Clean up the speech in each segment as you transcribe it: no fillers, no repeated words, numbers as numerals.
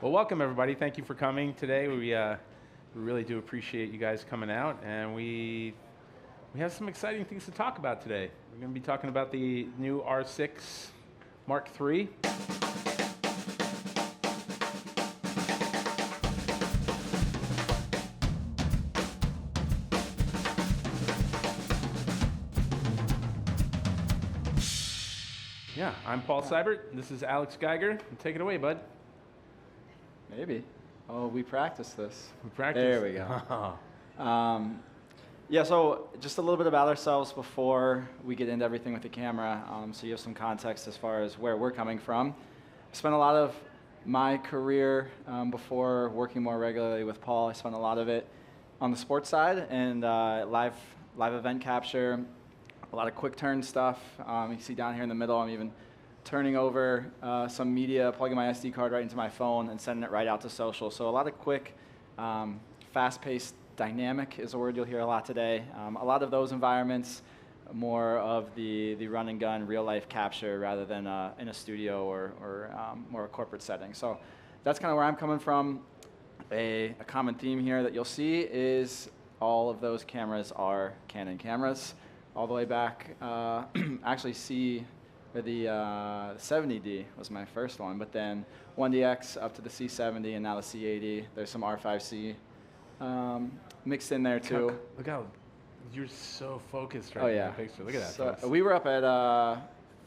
Well, welcome everybody. Thank you for coming today. We really do appreciate you guys coming out, and we have some exciting things to talk about today. We're going to be talking about the new R6 Mark III. Yeah, I'm Paul Seibert. This is Alex Geiger. Take it away, bud. Maybe. Oh, we practiced this. We practiced. There we go. Yeah, so just a little bit about ourselves before we get into everything with the camera, so you have some context as far as where we're coming from. I spent a lot of my career before working more regularly with Paul. I spent a lot of it on the sports side and live event capture, a lot of quick turn stuff. You can see down here in the middle, I'm even turning over some media, plugging my SD card right into my phone and sending it right out to social. So a lot of quick, fast-paced, dynamic is a word you'll hear a lot today. A lot of those environments, more of the run and gun, real life capture rather than in a studio or more a corporate setting. So that's kind of where I'm coming from. A common theme here that you'll see is all of those cameras are Canon cameras. All the way back, actually C, or the 70D was my first one, but then 1DX up to the C70 and now the C80. There's some R5C mixed in there too. Look how you're so focused right in the picture. Look at that. So we were up at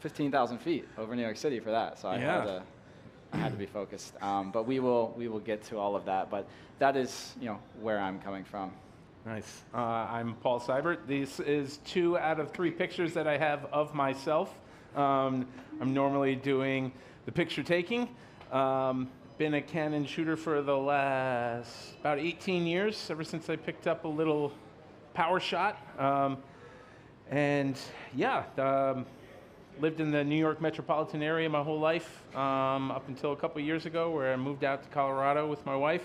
15,000 feet over New York City for that, so I had to be focused. But we will get to all of that. But that is where I'm coming from. Nice. I'm Paul Seibert. This is 2 out of 3 pictures that I have of myself. I'm normally doing the picture taking. Been a Canon shooter for the last about 18 years, ever since I picked up a little power shot. Lived in the New York metropolitan area my whole life, up until a couple years ago where I moved out to Colorado with my wife.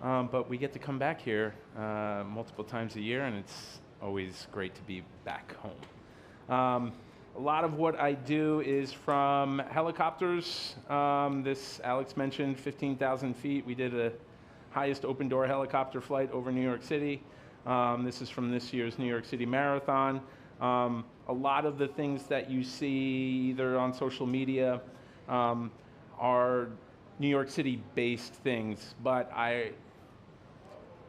But we get to come back here multiple times a year, and it's always great to be back home. A lot of what I do is from helicopters. This Alex mentioned 15,000 feet. We did a highest open door helicopter flight over New York City. This is from this year's New York City Marathon. A lot of the things that you see either on social media are New York City based things, but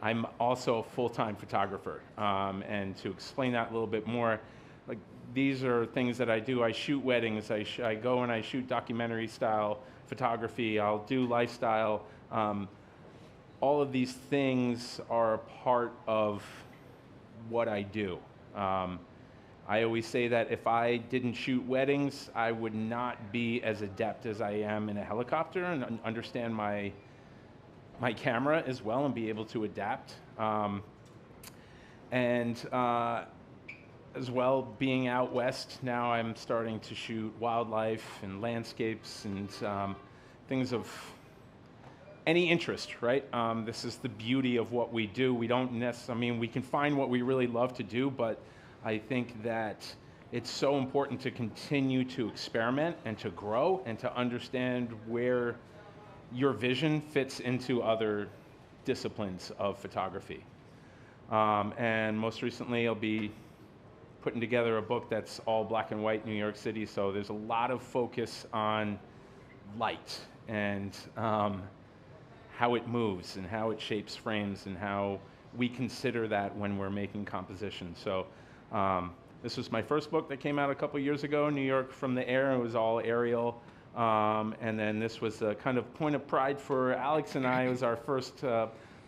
I'm also a full-time photographer, and to explain that a little bit more, like these are things that I do. I shoot weddings. I go and I shoot documentary-style photography. I'll do lifestyle. All of these things are a part of what I do. I always say that if I didn't shoot weddings, I would not be as adept as I am in a helicopter and understand my camera as well and be able to adapt. As well, being out west, now I'm starting to shoot wildlife and landscapes and things of any interest, right? This is the beauty of what we do. We don't necessarily, we can find what we really love to do, but I think that it's so important to continue to experiment and to grow and to understand where your vision fits into other disciplines of photography. And most recently, I'll be putting together a book that's all black and white New York City, so there's a lot of focus on light and how it moves and how it shapes frames and how we consider that when we're making compositions. So this was my first book that came out a couple years ago, New York from the Air. It was all aerial. And then this was a kind of point of pride for Alex and I. It was our first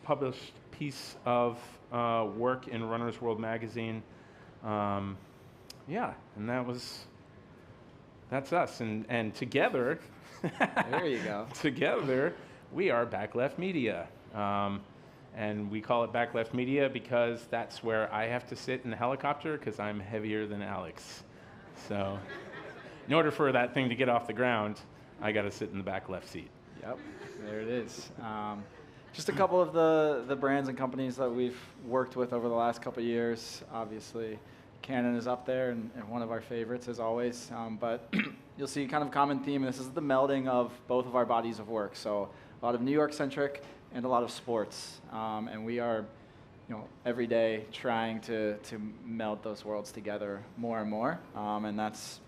published piece of work in Runner's World magazine. And that's us. And together, there you go. Together, we are Back Left Media. And we call it Back Left Media because that's where I have to sit in the helicopter because I'm heavier than Alex. So in order for that thing to get off the ground, I got to sit in the back left seat. Yep, there it is. Just a couple of the brands and companies that we've worked with over the last couple of years. Obviously, Canon is up there and one of our favorites as always. But you'll see kind of a common theme. This is the melding of both of our bodies of work. So a lot of New York-centric and a lot of sports. And we are, every day trying to meld those worlds together more and more. And that's,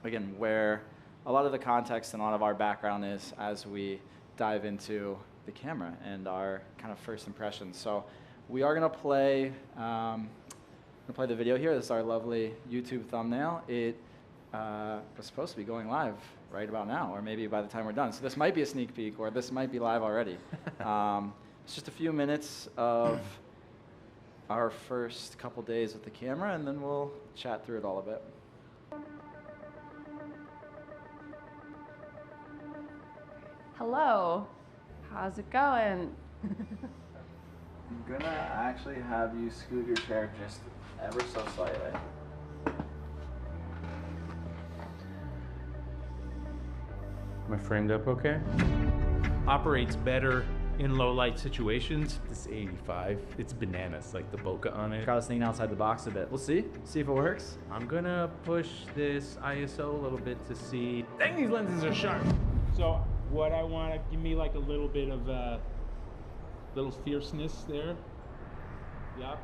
again, where a lot of the context and a lot of our background is as we dive into the camera and our kind of first impressions. So we are going to play the video here. This is our lovely YouTube thumbnail. It was supposed to be going live right about now, or maybe by the time we're done. So this might be a sneak peek, or this might be live already. It's just a few minutes of our first couple days with the camera, and then we'll chat through it all a bit. Hello, how's it going? I'm gonna actually have you scoot your chair just ever so slightly. Am I framed up okay? Operates better in low light situations. This 85, it's bananas, like the bokeh on it. Got us thinking outside the box a bit. We'll see if it works. I'm gonna push this ISO a little bit to see. Dang, these lenses are sharp. So what I want to give me like a little bit of little fierceness there. Yep.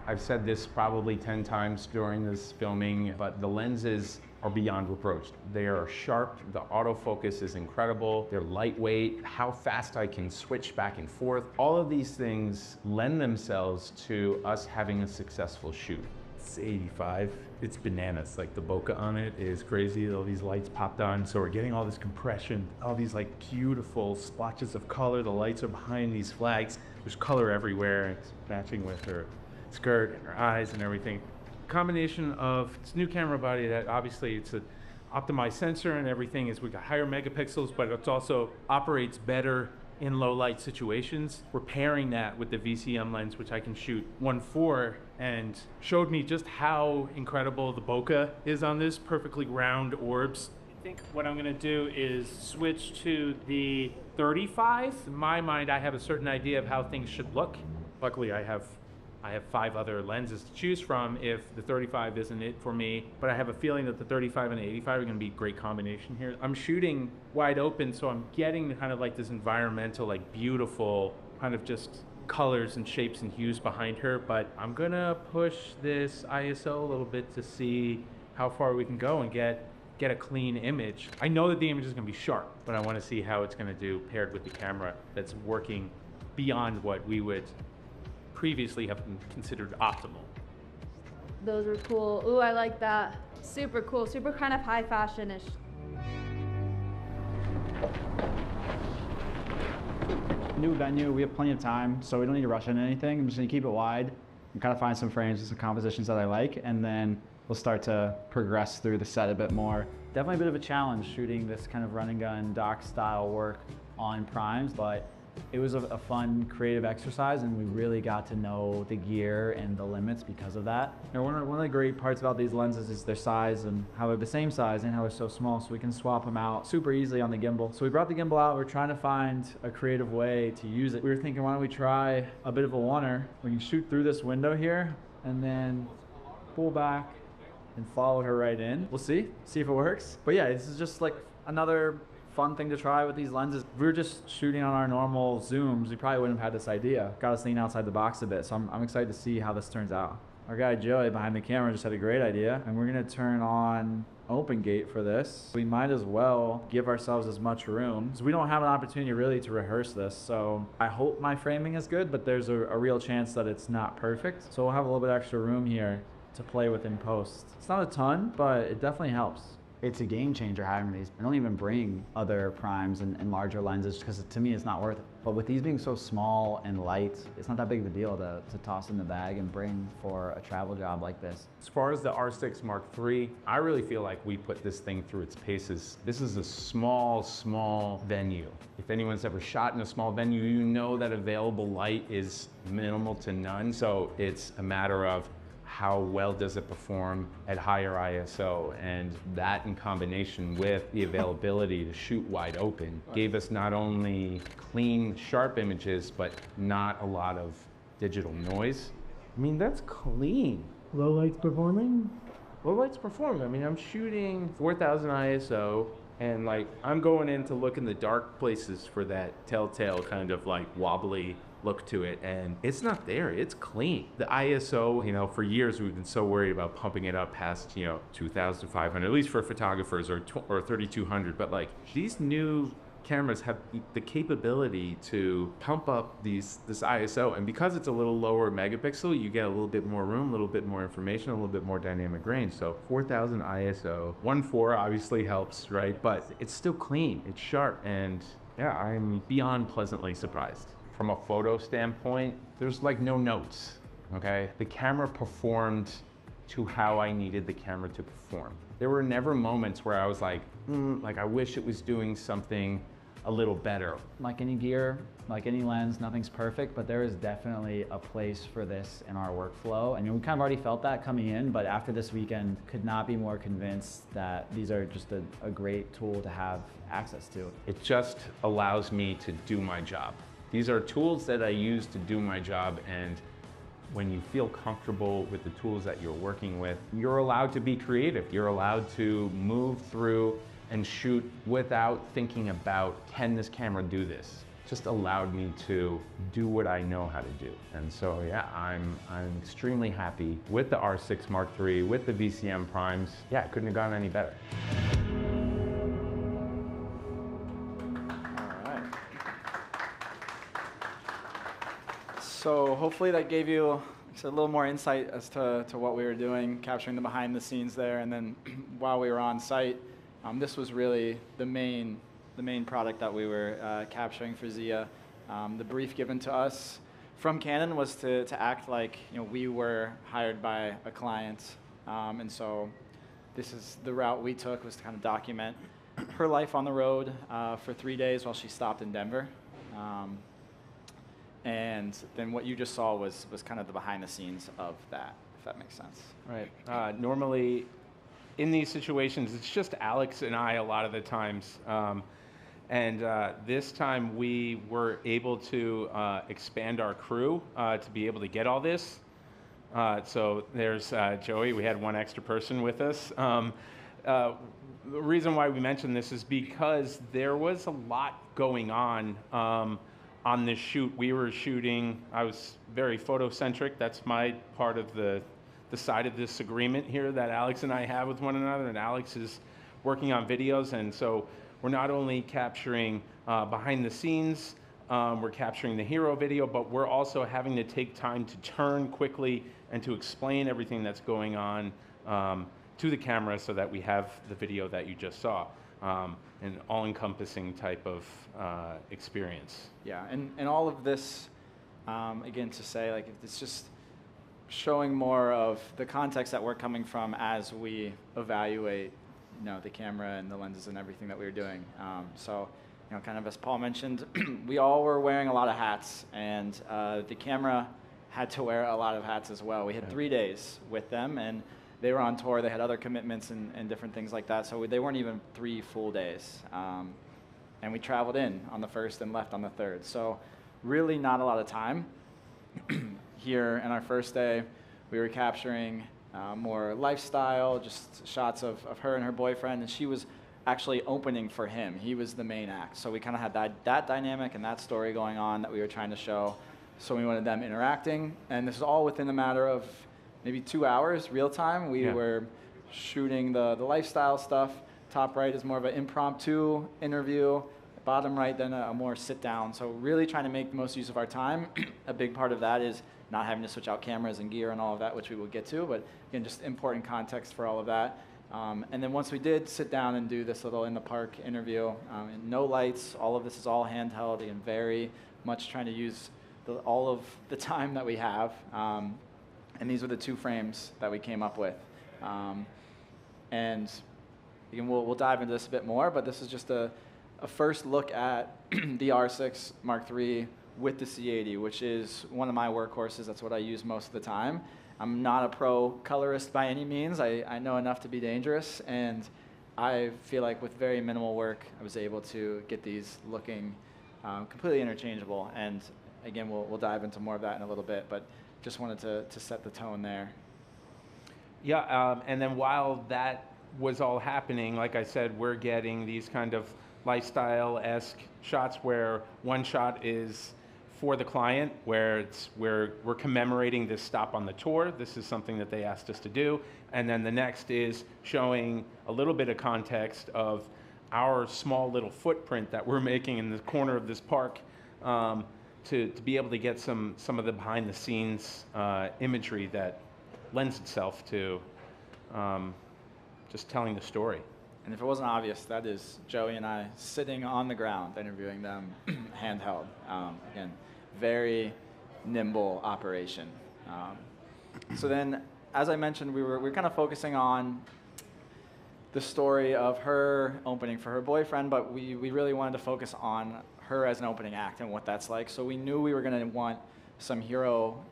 I've said this probably 10 times during this filming, but the lenses are beyond reproach. They are sharp, the autofocus is incredible, they're lightweight, how fast I can switch back and forth. All of these things lend themselves to us having a successful shoot. It's 85, it's bananas. Like the bokeh on it is crazy, all these lights popped on, so we're getting all this compression, all these like beautiful splotches of color. The lights are behind these flags. There's color everywhere. It's matching with her skirt and her eyes and everything. Combination of this new camera body that obviously it's an optimized sensor and everything is we got higher megapixels, but it also operates better in low light situations. We're pairing that with the VCM lens, which I can shoot 1.4, and showed me just how incredible the bokeh is on this, perfectly round orbs. I think what I'm gonna do is switch to the 35. In my mind, I have a certain idea of how things should look. Luckily, I have 5 other lenses to choose from if the 35 isn't it for me, but I have a feeling that the 35 and the 85 are gonna be a great combination here. I'm shooting wide open, so I'm getting kind of like this environmental, like beautiful kind of just colors and shapes and hues behind her, but I'm gonna push this ISO a little bit to see how far we can go and get a clean image. I know that the image is gonna be sharp, but I wanna see how it's gonna do paired with the camera that's working beyond what we would previously have been considered optimal. Those were cool. Ooh, I like that. Super cool, super kind of high fashion-ish. New venue, we have plenty of time, so we don't need to rush into anything. I'm just gonna keep it wide and kind of find some frames and some compositions that I like, and then we'll start to progress through the set a bit more. Definitely a bit of a challenge shooting this kind of run and gun doc style work on primes, but it was a fun creative exercise, and we really got to know the gear and the limits because of that. One of the great parts about these lenses is their size and how they're the same size and how they're so small, so we can swap them out super easily on the gimbal. So we brought the gimbal out. We're trying to find a creative way to use it. We were thinking, why don't we try a bit of a oneer? We can shoot through this window here and then pull back and follow her right in. We'll see if it works. But yeah, this is just like another fun thing to try with these lenses. If we were just shooting on our normal zooms, we probably wouldn't have had this idea. Got us thinking outside the box a bit, so I'm excited to see how this turns out. Our guy Joey behind the camera just had a great idea, and we're gonna turn on open gate for this. We might as well give ourselves as much room, because we don't have an opportunity really to rehearse this, so I hope my framing is good, but there's a real chance that it's not perfect. So we'll have a little bit extra room here to play with in post. It's not a ton, but it definitely helps. It's a game changer having these. I don't even bring other primes and larger lenses because to me it's not worth it. But with these being so small and light, it's not that big of a deal to toss in the bag and bring for a travel job like this. As far as the R6 Mark III, I really feel like we put this thing through its paces. This is a small venue. If anyone's ever shot in a small venue, you know that available light is minimal to none. So it's a matter of how well does it perform at higher ISO, and that in combination with the availability to shoot wide open gave us not only clean, sharp images, but not a lot of digital noise. I mean, that's clean. Low lights performing? Well, lights perform. I mean, I'm shooting 4,000 ISO, and like I'm going in to look in the dark places for that telltale kind of like wobbly look to it, and it's not there. It's clean. The ISO, you know, for years we've been so worried about pumping it up past, you know, 2,500, at least for photographers, or 3,200. But like these new cameras have the capability to pump up this ISO, and because it's a little lower megapixel, you get a little bit more room, a little bit more information, a little bit more dynamic range. So 4,000 ISO, 1.4 obviously helps, right? But it's still clean, it's sharp, and yeah, I'm beyond pleasantly surprised. From a photo standpoint, there's like no notes, okay? The camera performed to how I needed the camera to perform. There were never moments where I was like I wish it was doing something a little better. Like any gear, like any lens, nothing's perfect, but there is definitely a place for this in our workflow. I mean, we kind of already felt that coming in, but after this weekend, could not be more convinced that these are just a great tool to have access to. It just allows me to do my job. These are tools that I use to do my job, and when you feel comfortable with the tools that you're working with, you're allowed to be creative. You're allowed to move through and shoot without thinking about, can this camera do this? Just allowed me to do what I know how to do. And so yeah, I'm extremely happy with the R6 Mark III, with the VCM primes. Yeah, it couldn't have gone any better. All right. So hopefully that gave you a little more insight as to what we were doing, capturing the behind the scenes there, and then while we were on site, this was really the main product that we were capturing for Zia. The brief given to us from Canon was to act like, you know, we were hired by a client, and so this is the route we took, was to kind of document her life on the road for 3 days while she stopped in Denver. And then what you just saw was kind of the behind the scenes of that, if that makes sense. Right. Normally, in these situations, it's just Alex and I a lot of the times. This time we were able to expand our crew to be able to get all this. So there's Joey, we had one extra person with us. The reason why we mentioned this is because there was a lot going on this shoot. We were shooting, I was very photocentric. That's my part of the side of this agreement here that Alex and I have with one another, and Alex is working on videos, and so we're not only capturing behind the scenes, we're capturing the hero video, but we're also having to take time to turn quickly and to explain everything that's going on to the camera so that we have the video that you just saw. An all-encompassing type of experience. Yeah, and all of this, again, to say, like, it's just showing more of the context that we're coming from as we evaluate, you know, the camera and the lenses and everything that we were doing. So, you know, kind of as Paul mentioned, we all were wearing a lot of hats, and the camera had to wear a lot of hats as well. We had 3 days with them, and they were on tour. They had other commitments and different things like that, so they weren't even 3 full days. And we traveled in on the 1st and left on the 3rd. So really not a lot of time. Here in our first day, we were capturing more lifestyle, just shots of her and her boyfriend, and she was actually opening for him. He was the main act. So we kind of had that dynamic and that story going on that we were trying to show. So we wanted them interacting, and this is all within a matter of maybe 2 hours, real time. We were shooting the lifestyle stuff. Top right is more of an impromptu interview. Bottom right, then a more sit down. So really trying to make the most use of our time. A big part of that is not having to switch out cameras and gear and all of that, which we will get to, but again, just important context for all of that. And then once we did sit down and do this little in the park interview, and no lights, all of this is all handheld and very much trying to use all of the time that we have. And these were the 2 frames that we came up with. And again, we'll dive into this a bit more, but this is just a first look at the R6 Mark III with the C80, which is one of my workhorses. That's what I use most of the time. I'm not a pro colorist by any means. I know enough to be dangerous, and I feel like with very minimal work, I was able to get these looking completely interchangeable. And again, we'll dive into more of that in a little bit, but just wanted to set the tone there. Yeah, and then while that was all happening, like I said, we're getting these kind of lifestyle-esque shots where one shot is for the client, where we're commemorating this stop on the tour. This is something that they asked us to do. And then the next is showing a little bit of context of our small little footprint that we're making in the corner of this park, to be able to get some of the behind-the-scenes imagery that lends itself to just telling the story. And if it wasn't obvious, that is Joey and I sitting on the ground interviewing them handheld. Again, very nimble operation. So then, as I mentioned, we were kind of focusing on the story of her opening for her boyfriend, but we really wanted to focus on her as an opening act and what that's like. So we knew we were going to want some hero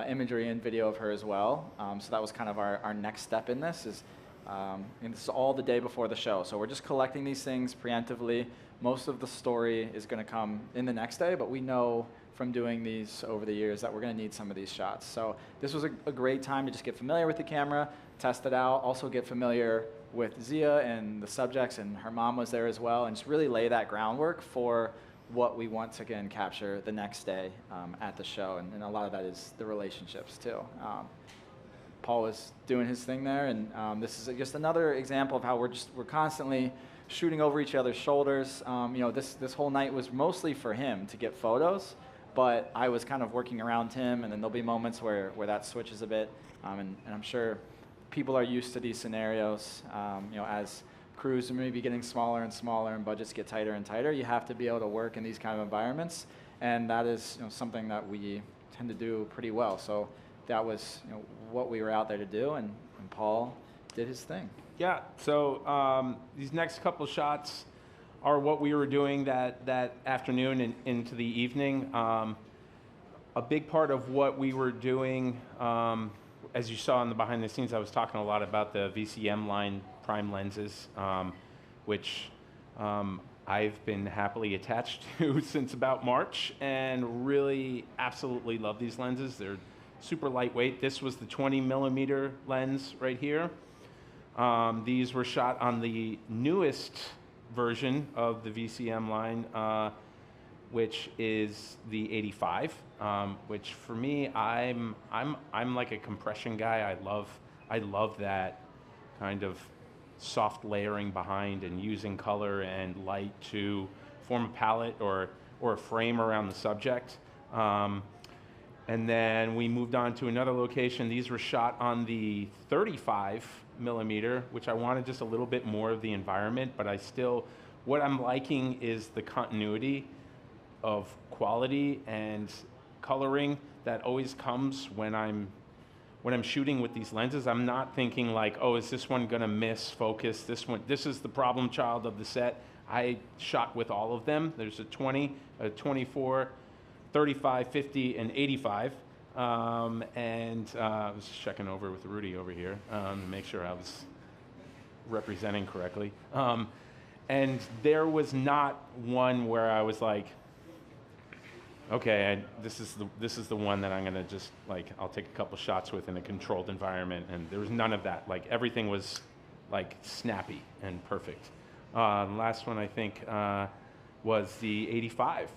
imagery and video of her as well. So that was kind of our next step in this. And this is all the day before the show. So we're just collecting these things preemptively. Most of the story is going to come in the next day, but we know from doing these over the years that we're going to need some of these shots. So this was a great time to just get familiar with the camera, test it out, also get familiar with Zia and the subjects, and her mom was there as well, and just really lay that groundwork for what we want to, again, capture the next day at the show. And a lot of that is the relationships, too. Paul was doing his thing there, and this is just another example of how we're constantly shooting over each other's shoulders. This whole night was mostly for him to get photos, but I was kind of working around him, and then there'll be moments where that switches a bit, and I'm sure people are used to these scenarios. As crews are maybe getting smaller and smaller and budgets get tighter and tighter, you have to be able to work in these kind of environments, and that is something that we tend to do pretty well. So that was what we were out there to do, and Paul did his thing. Yeah, so these next couple shots are what we were doing that afternoon and into the evening. A big part of what we were doing, as you saw in the behind the scenes, I was talking a lot about the VCM line prime lenses, which I've been happily attached to since about March, and really absolutely love these lenses. They're super lightweight. This was the 20 millimeter lens right here. These were shot on the newest version of the VCM line, which is the 85. Which for me, I'm like a compression guy. I love that kind of soft layering behind and using color and light to form a palette or a frame around the subject. And then we moved on to another location. These were shot on the 35 millimeter, which I wanted just a little bit more of the environment, but what I'm liking is the continuity of quality and coloring that always comes when I'm shooting with these lenses. I'm not thinking like, oh, is this one gonna miss focus? This is the problem child of the set. I shot with all of them. There's a 20, a 24, 35, 50, and 85. And I was checking over with Rudy over here to make sure I was representing correctly. And there was not one where I was like, okay, this is the one that I'm gonna just I'll take a couple shots with in a controlled environment, and there was none of that. Like everything was like snappy and perfect. The last one I think was the 85.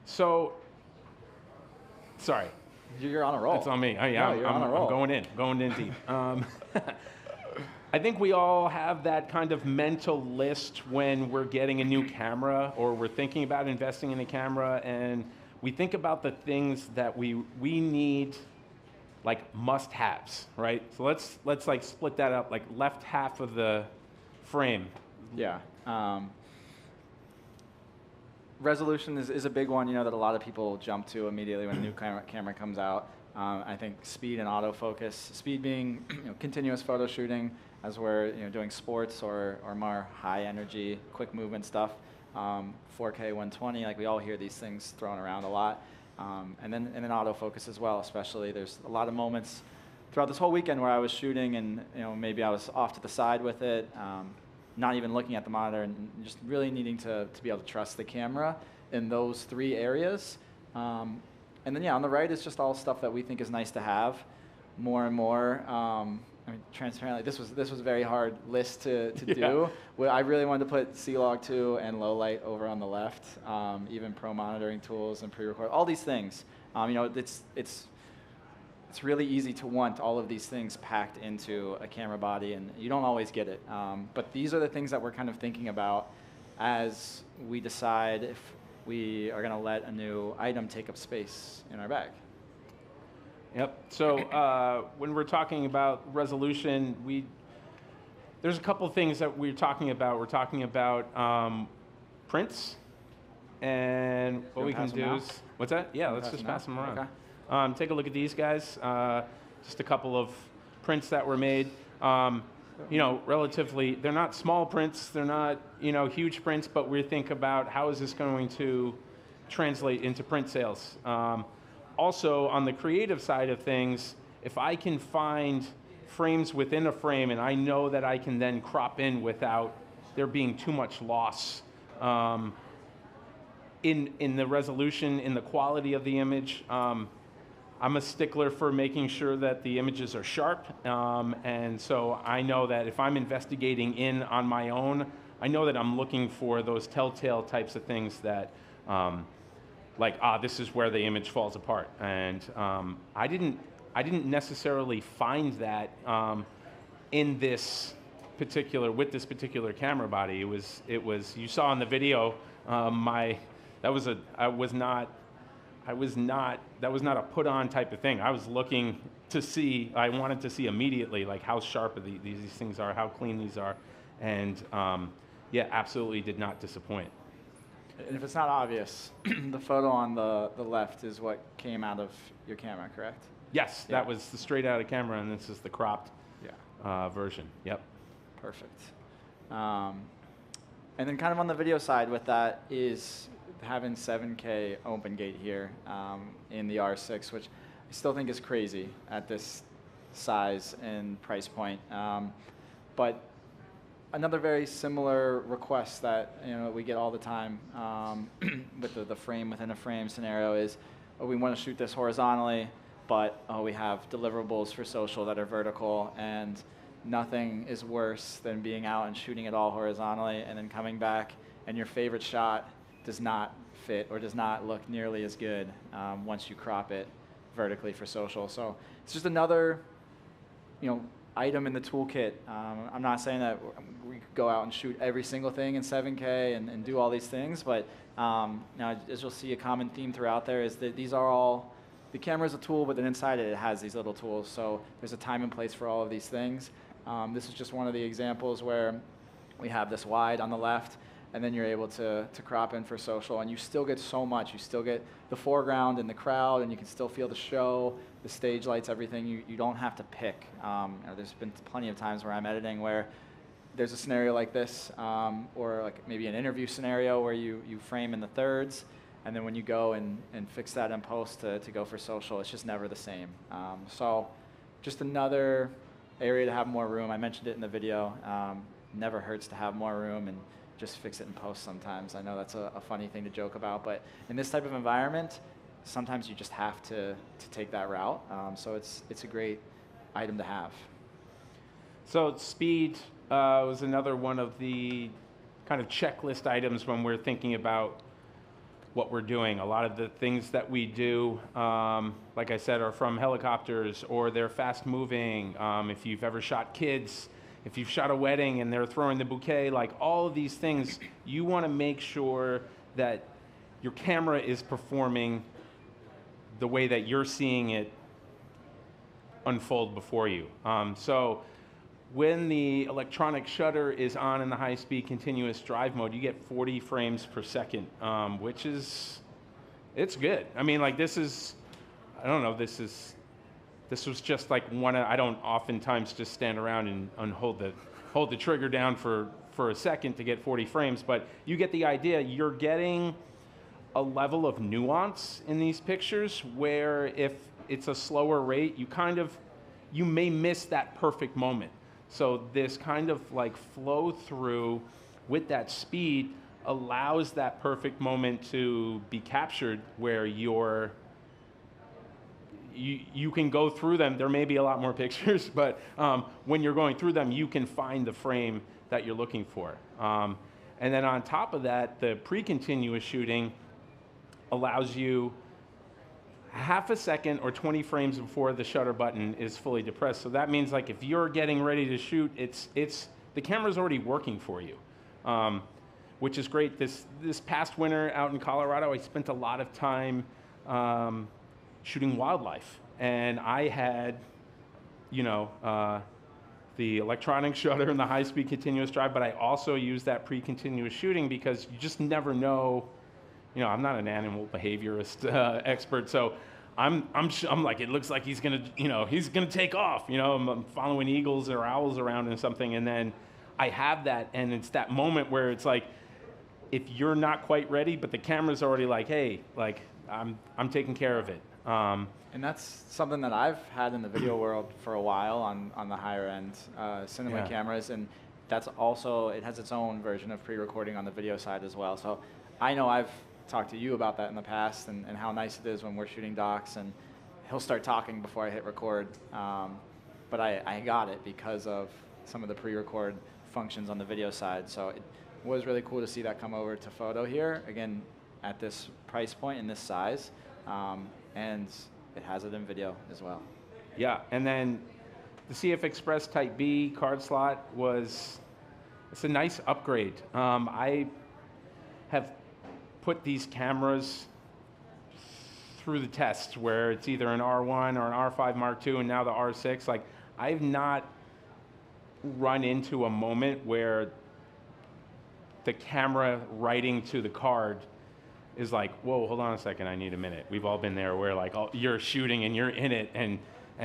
So, sorry. You're on a roll. It's on me. You're on a roll. I'm going in deep. I think we all have that kind of mental list when we're getting a new camera or we're thinking about investing in a camera, and we think about the things that we need, like must-haves, right? So let's like split that up, like left half of the frame. Yeah. Resolution is a big one, that a lot of people jump to immediately when a new camera comes out. I think speed and autofocus. Speed being continuous photo shooting as we're doing sports or more high energy, quick movement stuff. 4K 120, like we all hear these things thrown around a lot. And then autofocus as well, especially. There's a lot of moments throughout this whole weekend where I was shooting and maybe I was off to the side with it. Not even looking at the monitor, and just really needing to be able to trust the camera in those three areas. And then on the right is just all stuff that we think is nice to have. more and more. I mean, transparently, this was a very hard list to Yeah. do. Well, I really wanted to put C-Log 2 and low light over on the left, even pro monitoring tools and pre-record, all these things. You know, it's really easy to want all of these things packed into a camera body, and you don't always get it. But these are the things that we're kind of thinking about as we decide if we are going to let a new item take up space in our bag. Yep. So when we're talking about resolution, there's a couple things that we're talking about. We're talking about prints, and what we can do is, what's that? Yeah, let's just pass them around. Okay. Take a look at these guys. Just a couple of prints that were made. You know, relatively, they're not small prints. They're not, you know, huge prints, but we think about how is this going to translate into print sales. Also, on the creative side of things, if I can find frames within a frame and I know that I can then crop in without there being too much loss in the resolution, in the quality of the image, I'm a stickler for making sure that the images are sharp. And so I know that if I'm investigating in on my own, I know that I'm looking for those telltale types of things that like, this is where the image falls apart. And I didn't necessarily find that in this with this particular camera body. It was you saw in the video, that was not a put on type of thing. I was looking to see, I wanted to see immediately like how sharp these things are, how clean these are. And yeah, absolutely did not disappoint. And if it's not obvious, the photo on the left is what came out of your camera, correct? Yes, Yeah. that was the straight out of camera, and this is the cropped version. Yep. Perfect. And then kind of on the video side with that is having 7K open gate here in the R6, which I still think is crazy at this size and price point. But another very similar request that we get all the time with the frame within a frame scenario is, we want to shoot this horizontally, but we have deliverables for social that are vertical, and nothing is worse than being out and shooting it all horizontally and then coming back and your favorite shot does not fit or does not look nearly as good once you crop it vertically for social. So it's just another item in the toolkit. I'm not saying that we could go out and shoot every single thing in 7K and do all these things, but as you'll see, a common theme throughout there is that these are all, the camera is a tool, but then inside it has these little tools. So there's a time and place for all of these things. This is just one of the examples where we have this wide on the left, and then you're able to crop in for social, and you still get so much. You still get the foreground and the crowd, and you can still feel the show, the stage lights, everything. You don't have to pick. There's been plenty of times where I'm editing where there's a scenario like this, or like maybe an interview scenario where you frame in the thirds, and then when you go and fix that in post to go for social, it's just never the same. So just another area to have more room. I mentioned it in the video. Never hurts to have more room and just fix it in post sometimes. I know that's a funny thing to joke about, but in this type of environment, sometimes you just have to take that route. So it's a great item to have. So speed was another one of the kind of checklist items when we're thinking about what we're doing. A lot of the things that we do, like I said, are from helicopters or they're fast moving. If you've ever shot kids, if you've shot a wedding and they're throwing the bouquet, like all of these things, you want to make sure that your camera is performing the way that you're seeing it unfold before you. So when the electronic shutter is on in the high-speed continuous drive mode, you get 40 frames per second, which is, it's good. I mean, like this is, I don't know, this was just like I don't oftentimes just stand around and hold the trigger down for a second to get 40 frames, but you get the idea. You're getting a level of nuance in these pictures where if it's a slower rate, you may miss that perfect moment. So this kind of like flow through with that speed allows that perfect moment to be captured where you're you can go through them. There may be a lot more pictures, but when you're going through them, you can find the frame that you're looking for. And then on top of that, the pre-continuous shooting allows you half a second or 20 frames before the shutter button is fully depressed. So that means like if you're getting ready to shoot, the camera's already working for you, which is great. This past winter out in Colorado, I spent a lot of time shooting wildlife, and I had, the electronic shutter and the high-speed continuous drive, but I also used that pre-continuous shooting because you just never know. I'm not an animal behaviorist expert, so I'm like, it looks like he's gonna take off. I'm following eagles or owls around and something, and then I have that, and it's that moment where it's like, if you're not quite ready, but the camera's already like, hey, like I'm taking care of it. And that's something that I've had in the video world for a while on the higher end cinema cameras, and that's also, it has its own version of pre-recording on the video side as well. So I know I've talked to you about that in the past, and how nice it is when we're shooting docs and he'll start talking before I hit record. But I got it because of some of the pre-record functions on the video side. So it was really cool to see that come over to photo here, again, at this price point and this size. And it has it in video as well. Yeah, and then the CF Express Type B card slot it's a nice upgrade. I have put these cameras through the test where it's either an R1 or an R5 Mark II and now the R6. Like, I've not run into a moment where the camera writing to the card is like, whoa, hold on a second, I need a minute. We've all been there where like you're shooting and you're in it, and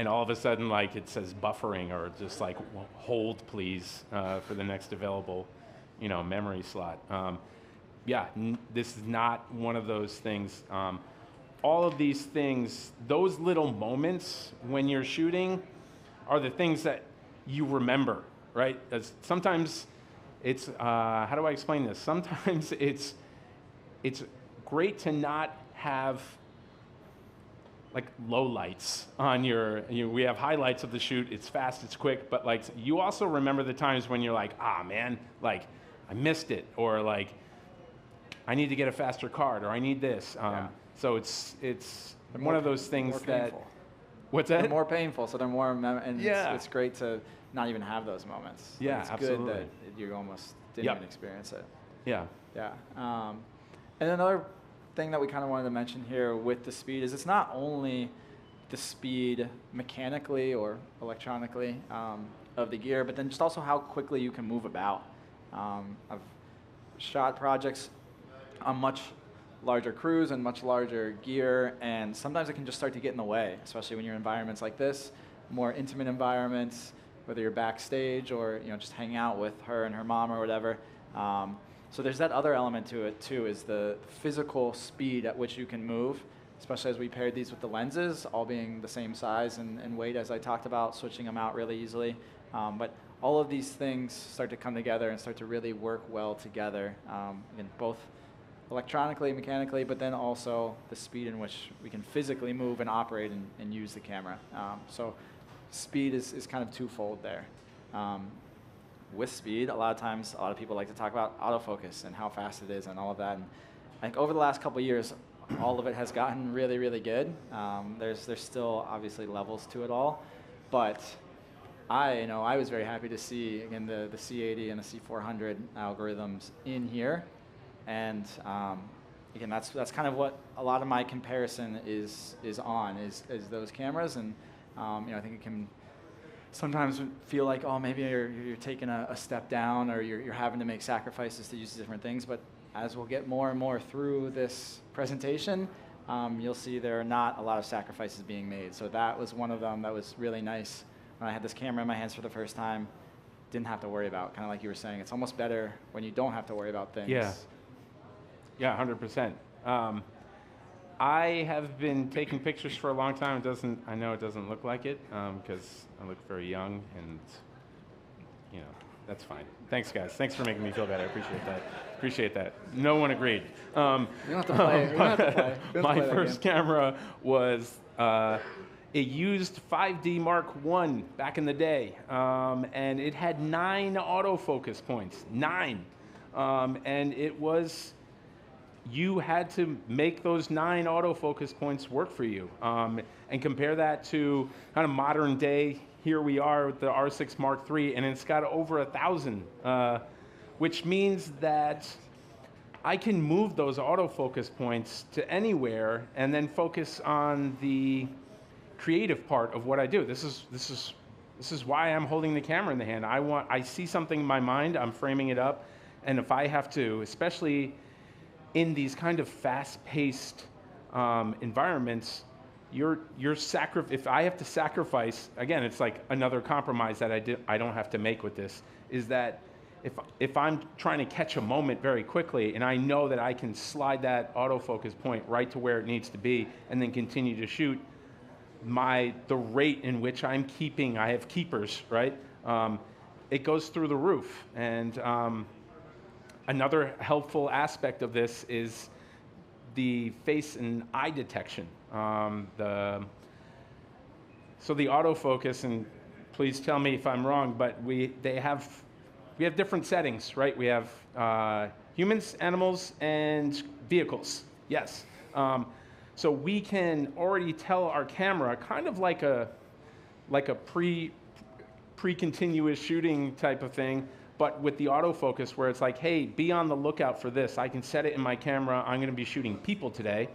all of a sudden like it says buffering, or just like, hold please for the next available memory slot. This is not one of those things. All of these things, those little moments when you're shooting are the things that you remember, right? Sometimes it's, how do I explain this? Sometimes it's great to not have like low lights on we have highlights of the shoot, it's fast, it's quick, but like you also remember the times when you're like, man, like I missed it, or like I need to get a faster card, or I need this. So it's one of those things that, what's that? They're more painful, so they're more, and it's great to not even have those moments. Yeah, it's absolutely. good that you almost didn't even experience it. Yeah. Yeah. And another thing that we kind of wanted to mention here with the speed is it's not only the speed mechanically or electronically of the gear, but then just also how quickly you can move about. I've shot projects on much larger crews and much larger gear, and sometimes it can just start to get in the way, especially when you're in environments like this, more intimate environments, whether you're backstage or just hanging out with her and her mom or whatever. So there's that other element to it too, is the physical speed at which you can move, especially as we paired these with the lenses, all being the same size and weight as I talked about, switching them out really easily. But all of these things start to come together and start to really work well together, in both electronically, mechanically, but then also the speed in which we can physically move and operate and use the camera. So speed is kind of twofold there. With speed, a lot of times, a lot of people like to talk about autofocus and how fast it is and all of that. And I think over the last couple of years, all of it has gotten really, really good. There's still obviously levels to it all, but I was very happy to see, again, the C80 and the C400 algorithms in here. And again, that's kind of what a lot of my comparison is those cameras. And I think it can sometimes feel like, oh, maybe you're taking a step down, or you're having to make sacrifices to use different things. But as we'll get more and more through this presentation, you'll see there are not a lot of sacrifices being made. So that was one of them that was really nice. When I had this camera in my hands for the first time, didn't have to worry about, kind of like you were saying. It's almost better when you don't have to worry about things. Yeah, 100%. I have been taking pictures for a long time. I know it doesn't look like it because I look very young, and that's fine. Thanks, guys. Thanks for making me feel better. I appreciate that. No one agreed. You don't have to play. My first camera was It used 5D Mark I back in the day, and it had 9 autofocus points, 9. And it was, you had to make those 9 autofocus points work for you. And compare that to kind of modern day, here we are with the R6 Mark III, and it's got over 1,000, which means that I can move those autofocus points to anywhere and then focus on the creative part of what I do. This is why I'm holding the camera in the hand. I see something in my mind, I'm framing it up, and if I have to, especially in these kind of fast-paced environments, if I have to sacrifice, again, it's like another compromise that I don't have to make with this, is that if I'm trying to catch a moment very quickly and I know that I can slide that autofocus point right to where it needs to be and then continue to shoot, the rate in which I'm keeping, I have keepers, right? It goes through the roof. And another helpful aspect of this is the face and eye detection. So the autofocus, and please tell me if I'm wrong, but we have different settings, right? We have humans, animals, and vehicles. Yes. So we can already tell our camera, kind of like a pre-continuous shooting type of thing, but with the autofocus where it's like, hey, be on the lookout for this. I can set it in my camera. I'm going to be shooting people today.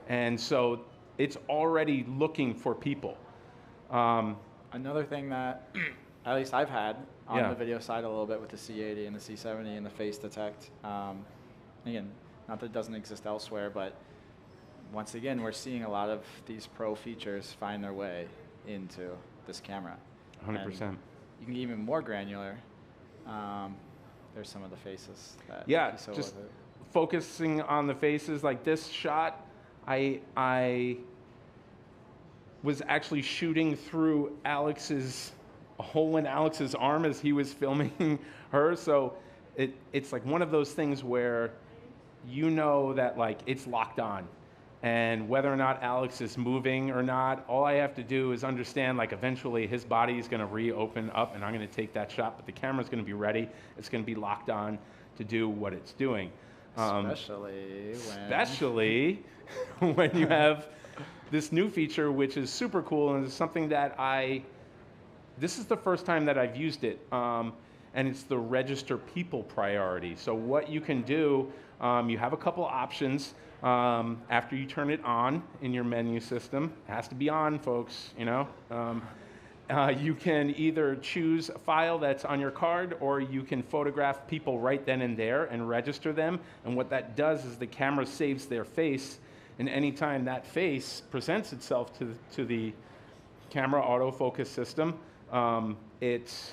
And so it's already looking for people. Another thing that at least I've had on the video side a little bit with the C80 and the C70 and the face detect. Again, not that it doesn't exist elsewhere, but once again, we're seeing a lot of these pro features find their way into this camera. 100%. And you can get even more granular. There's some of the faces that just focusing on the faces. Like this shot, I was actually shooting through a hole in Alex's arm as he was filming her. So it's like one of those things where you know that like it's locked on. And whether or not Alex is moving or not, all I have to do is understand like eventually his body is going to reopen up and I'm going to take that shot, but the camera's going to be ready. It's going to be locked on to do what it's doing. Especially when you have this new feature, which is super cool and is something that this is the first time that I've used it. And it's the register people priority. So what you can do, you have a couple options. After you turn it on in your menu system, it has to be on, folks, you know. You can either choose a file that's on your card, or you can photograph people right then and there and register them. And what that does is the camera saves their face, and anytime that face presents itself to the camera autofocus system, it's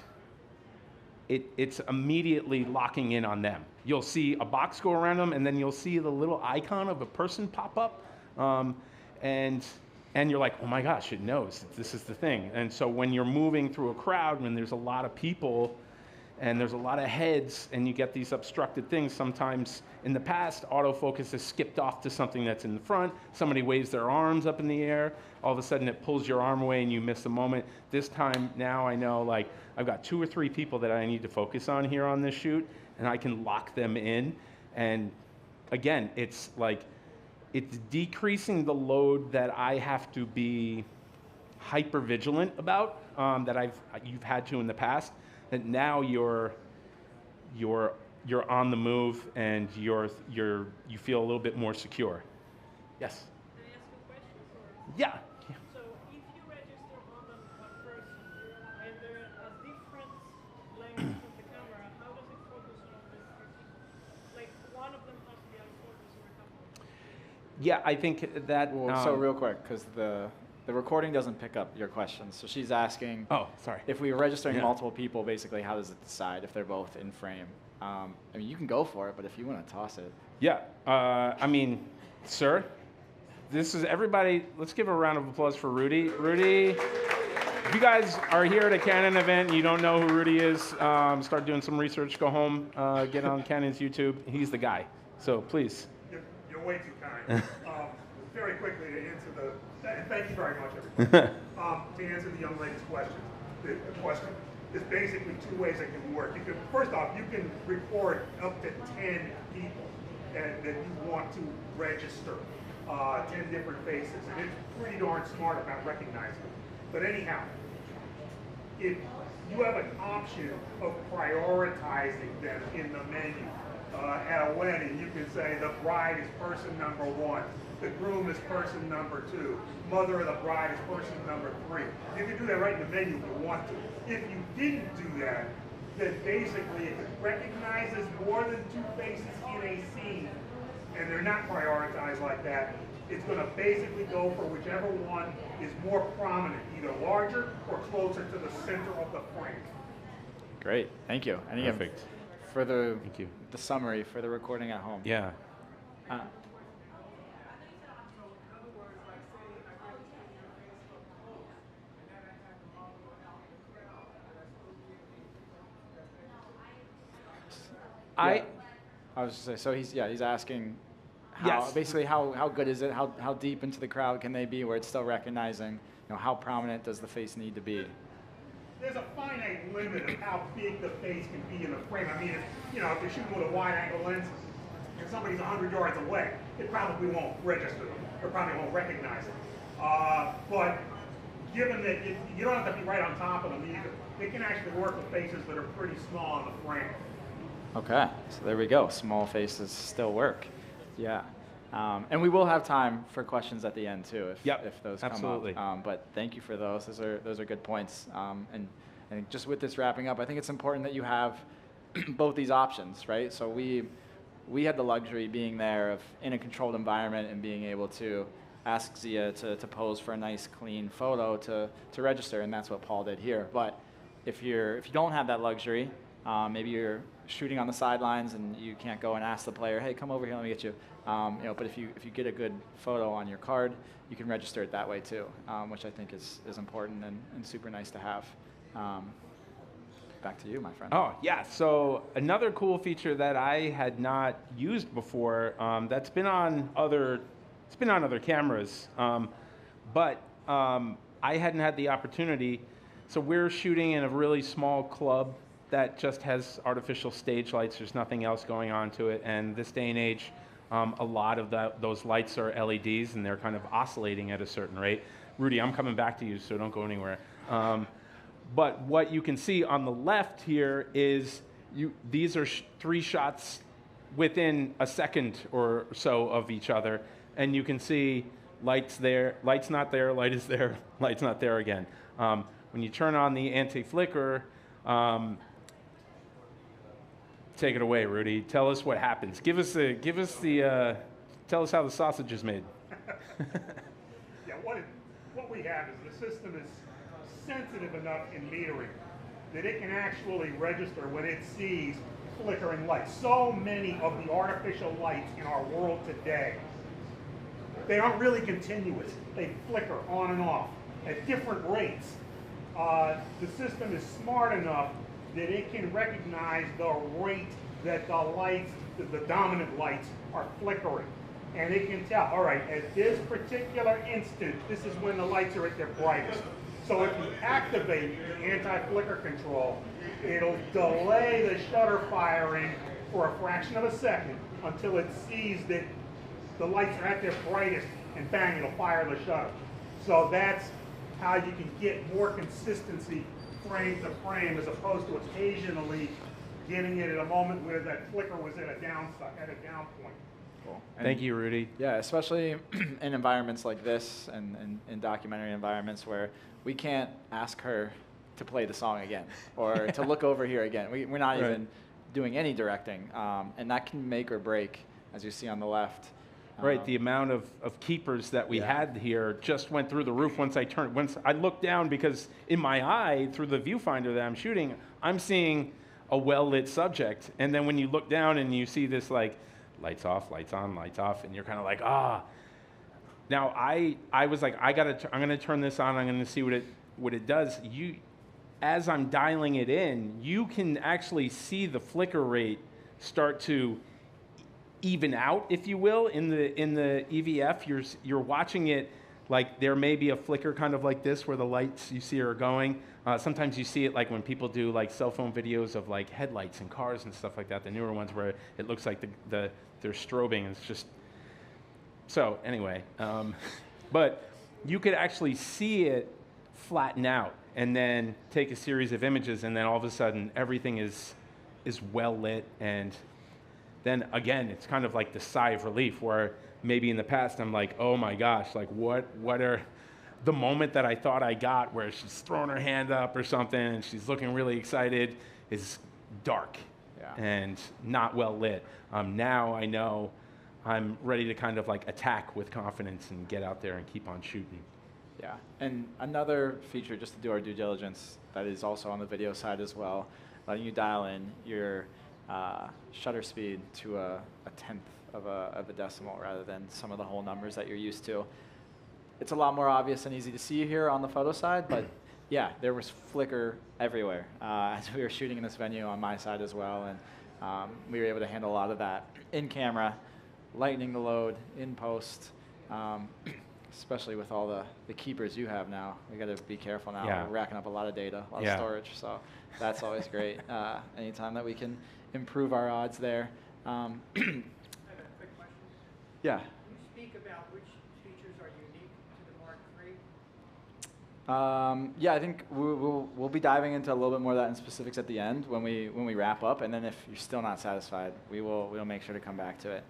immediately locking in on them. You'll see a box go around them, and then you'll see the little icon of a person pop up, and you're like, oh my gosh, it knows this is the thing. And so when you're moving through a crowd, when there's a lot of people, and there's a lot of heads, and you get these obstructed things, sometimes in the past, autofocus has skipped off to something that's in the front, somebody waves their arms up in the air, all of a sudden it pulls your arm away and you miss the moment. This time, now I know, like, I've got 2 or 3 people that I need to focus on here on this shoot, and I can lock them in. And again, it's like, it's decreasing the load that I have to be hyper vigilant about, that you've had to in the past. That now you're on the move and you feel a little bit more secure. Yes. Can I ask you a question? Or? Yeah. So if you register more than one person and they're at different lengths of the camera, how does it focus on these 3 people? Like one of them has to be out of focus or a couple. Yeah, I think that. So real quick, because the recording doesn't pick up your questions. So she's asking, oh, sorry. If we were registering multiple people, basically, how does it decide if they're both in frame? I mean, you can go for it, but if you want to toss it. Yeah, I mean, sir, this is everybody. Let's give a round of applause for Rudy. Rudy, if you guys are here at a Canon event and you don't know who Rudy is, start doing some research, go home, get on Canon's YouTube. He's the guy. So please. You're way too kind. very quickly to answer and thank you very much, everybody. To answer the young lady's question, the question is basically two ways it can work. You can, first off, you can record up to 10 people that you want to register, 10 different faces, and it's pretty darn smart about recognizing them. But anyhow, if you have an option of prioritizing them in the menu, at a wedding, you can say the bride is person number 1, the groom is person number 2, mother of the bride is person number 3. You can do that right in the menu if you want to. If you didn't do that, then basically if it recognizes more than 2 faces in a scene, and they're not prioritized like that, it's going to basically go for whichever one is more prominent, either larger or closer to the center of the frame. Great, thank you. And again, Perfect. for the Thank you. the summary for the recording at home. Yeah. I was just saying, so he's asking how, Yes. basically how good is it, how deep into the crowd can they be where it's still recognizing, how prominent does the face need to be? There's a finite limit of how big the face can be in the frame. I mean, if you're shooting with a wide angle lens and somebody's 100 yards away, it probably won't register them, or probably won't recognize it. But given that you don't have to be right on top of them either, it can actually work with faces that are pretty small in the frame. Okay, so there we go. Small faces still work. Yeah. And we will have time for questions at the end too, if those absolutely. come up. But thank you for those. Those are good points. And just with this wrapping up, I think it's important that you have both these options, right? So we had the luxury being there in a controlled environment and being able to ask Zia to pose for a nice clean photo to register, and that's what Paul did here. But if you don't have that luxury, maybe you're shooting on the sidelines and you can't go and ask the player, hey, come over here, let me get you. But if you get a good photo on your card, you can register it that way too, which I think is important and super nice to have. Back to you, my friend. Oh, yeah. So another cool feature that I had not used before, that's been on other cameras, but I hadn't had the opportunity. So we're shooting in a really small club that just has artificial stage lights. There's nothing else going on to it. And this day and age, a lot of those lights are LEDs, and they're kind of oscillating at a certain rate. Rudy, I'm coming back to you, so don't go anywhere. But what you can see on the left here is these are 3 shots within a second or so of each other. And you can see lights there, lights not there, light is there, light's not there again. When you turn on the anti-flicker, take it away, Rudy. Tell us what happens. Tell us how the sausage is made. Yeah, what we have is the system is sensitive enough in metering that it can actually register when it sees flickering lights. So many of the artificial lights in our world today, they aren't really continuous. They flicker on and off at different rates. The system is smart enough that it can recognize the rate that the lights, the dominant lights, are flickering. And it can tell, all right, at this particular instant, this is when the lights are at their brightest. So if you activate the anti-flicker control, it'll delay the shutter firing for a fraction of a second until it sees that the lights are at their brightest, and bang, it'll fire the shutter. So that's how you can get more consistency frame to frame, as opposed to occasionally getting it at a moment where that flicker was at a down point. Cool. Thank you, Rudy. Yeah, especially in environments like this and in documentary environments where we can't ask her to play the song again or to look over here again. We're not even doing any directing, and that can make or break, as you see on the left. Right, the amount of keepers that we had here just went through the roof once I looked down, because in my eye, through the viewfinder that I'm shooting, I'm seeing a well-lit subject. And then when you look down and you see this like, lights off, lights on, lights off, and you're kind of like, ah. Now I was like, I'm gonna turn this on, I'm gonna see what it does. As I'm dialing it in, you can actually see the flicker rate start to even out, if you will, in the EVF. You're watching it like there may be a flicker kind of like this where the lights you see are going. Sometimes you see it like when people do like cell phone videos of like headlights in cars and stuff like that, the newer ones where it looks like they're strobing, and it's just, so anyway. But you could actually see it flatten out and then take a series of images, and then all of a sudden everything is well lit. And then again, it's kind of like the sigh of relief where maybe in the past I'm like, oh my gosh, like what are the moment that I thought I got where she's throwing her hand up or something and she's looking really excited is dark and not well lit. Now I know I'm ready to kind of like attack with confidence and get out there and keep on shooting. Yeah, and another feature just to do our due diligence that is also on the video side as well, letting you dial in your shutter speed to a tenth of a decimal rather than some of the whole numbers that you're used to. It's a lot more obvious and easy to see here on the photo side, but yeah, there was flicker everywhere as we were shooting in this venue on my side as well, and we were able to handle a lot of that in camera, lightening the load in post, especially with all the keepers you have now. We got to be careful now. Yeah. We're racking up a lot of data, a lot of storage, so that's always great. Anytime that we can improve our odds there. I have a quick question. Yeah. Can you speak about which features are unique to the Mark III? Yeah, I think we'll be diving into a little bit more of that in specifics at the end when we wrap up, and then if you're still not satisfied, we'll make sure to come back to it.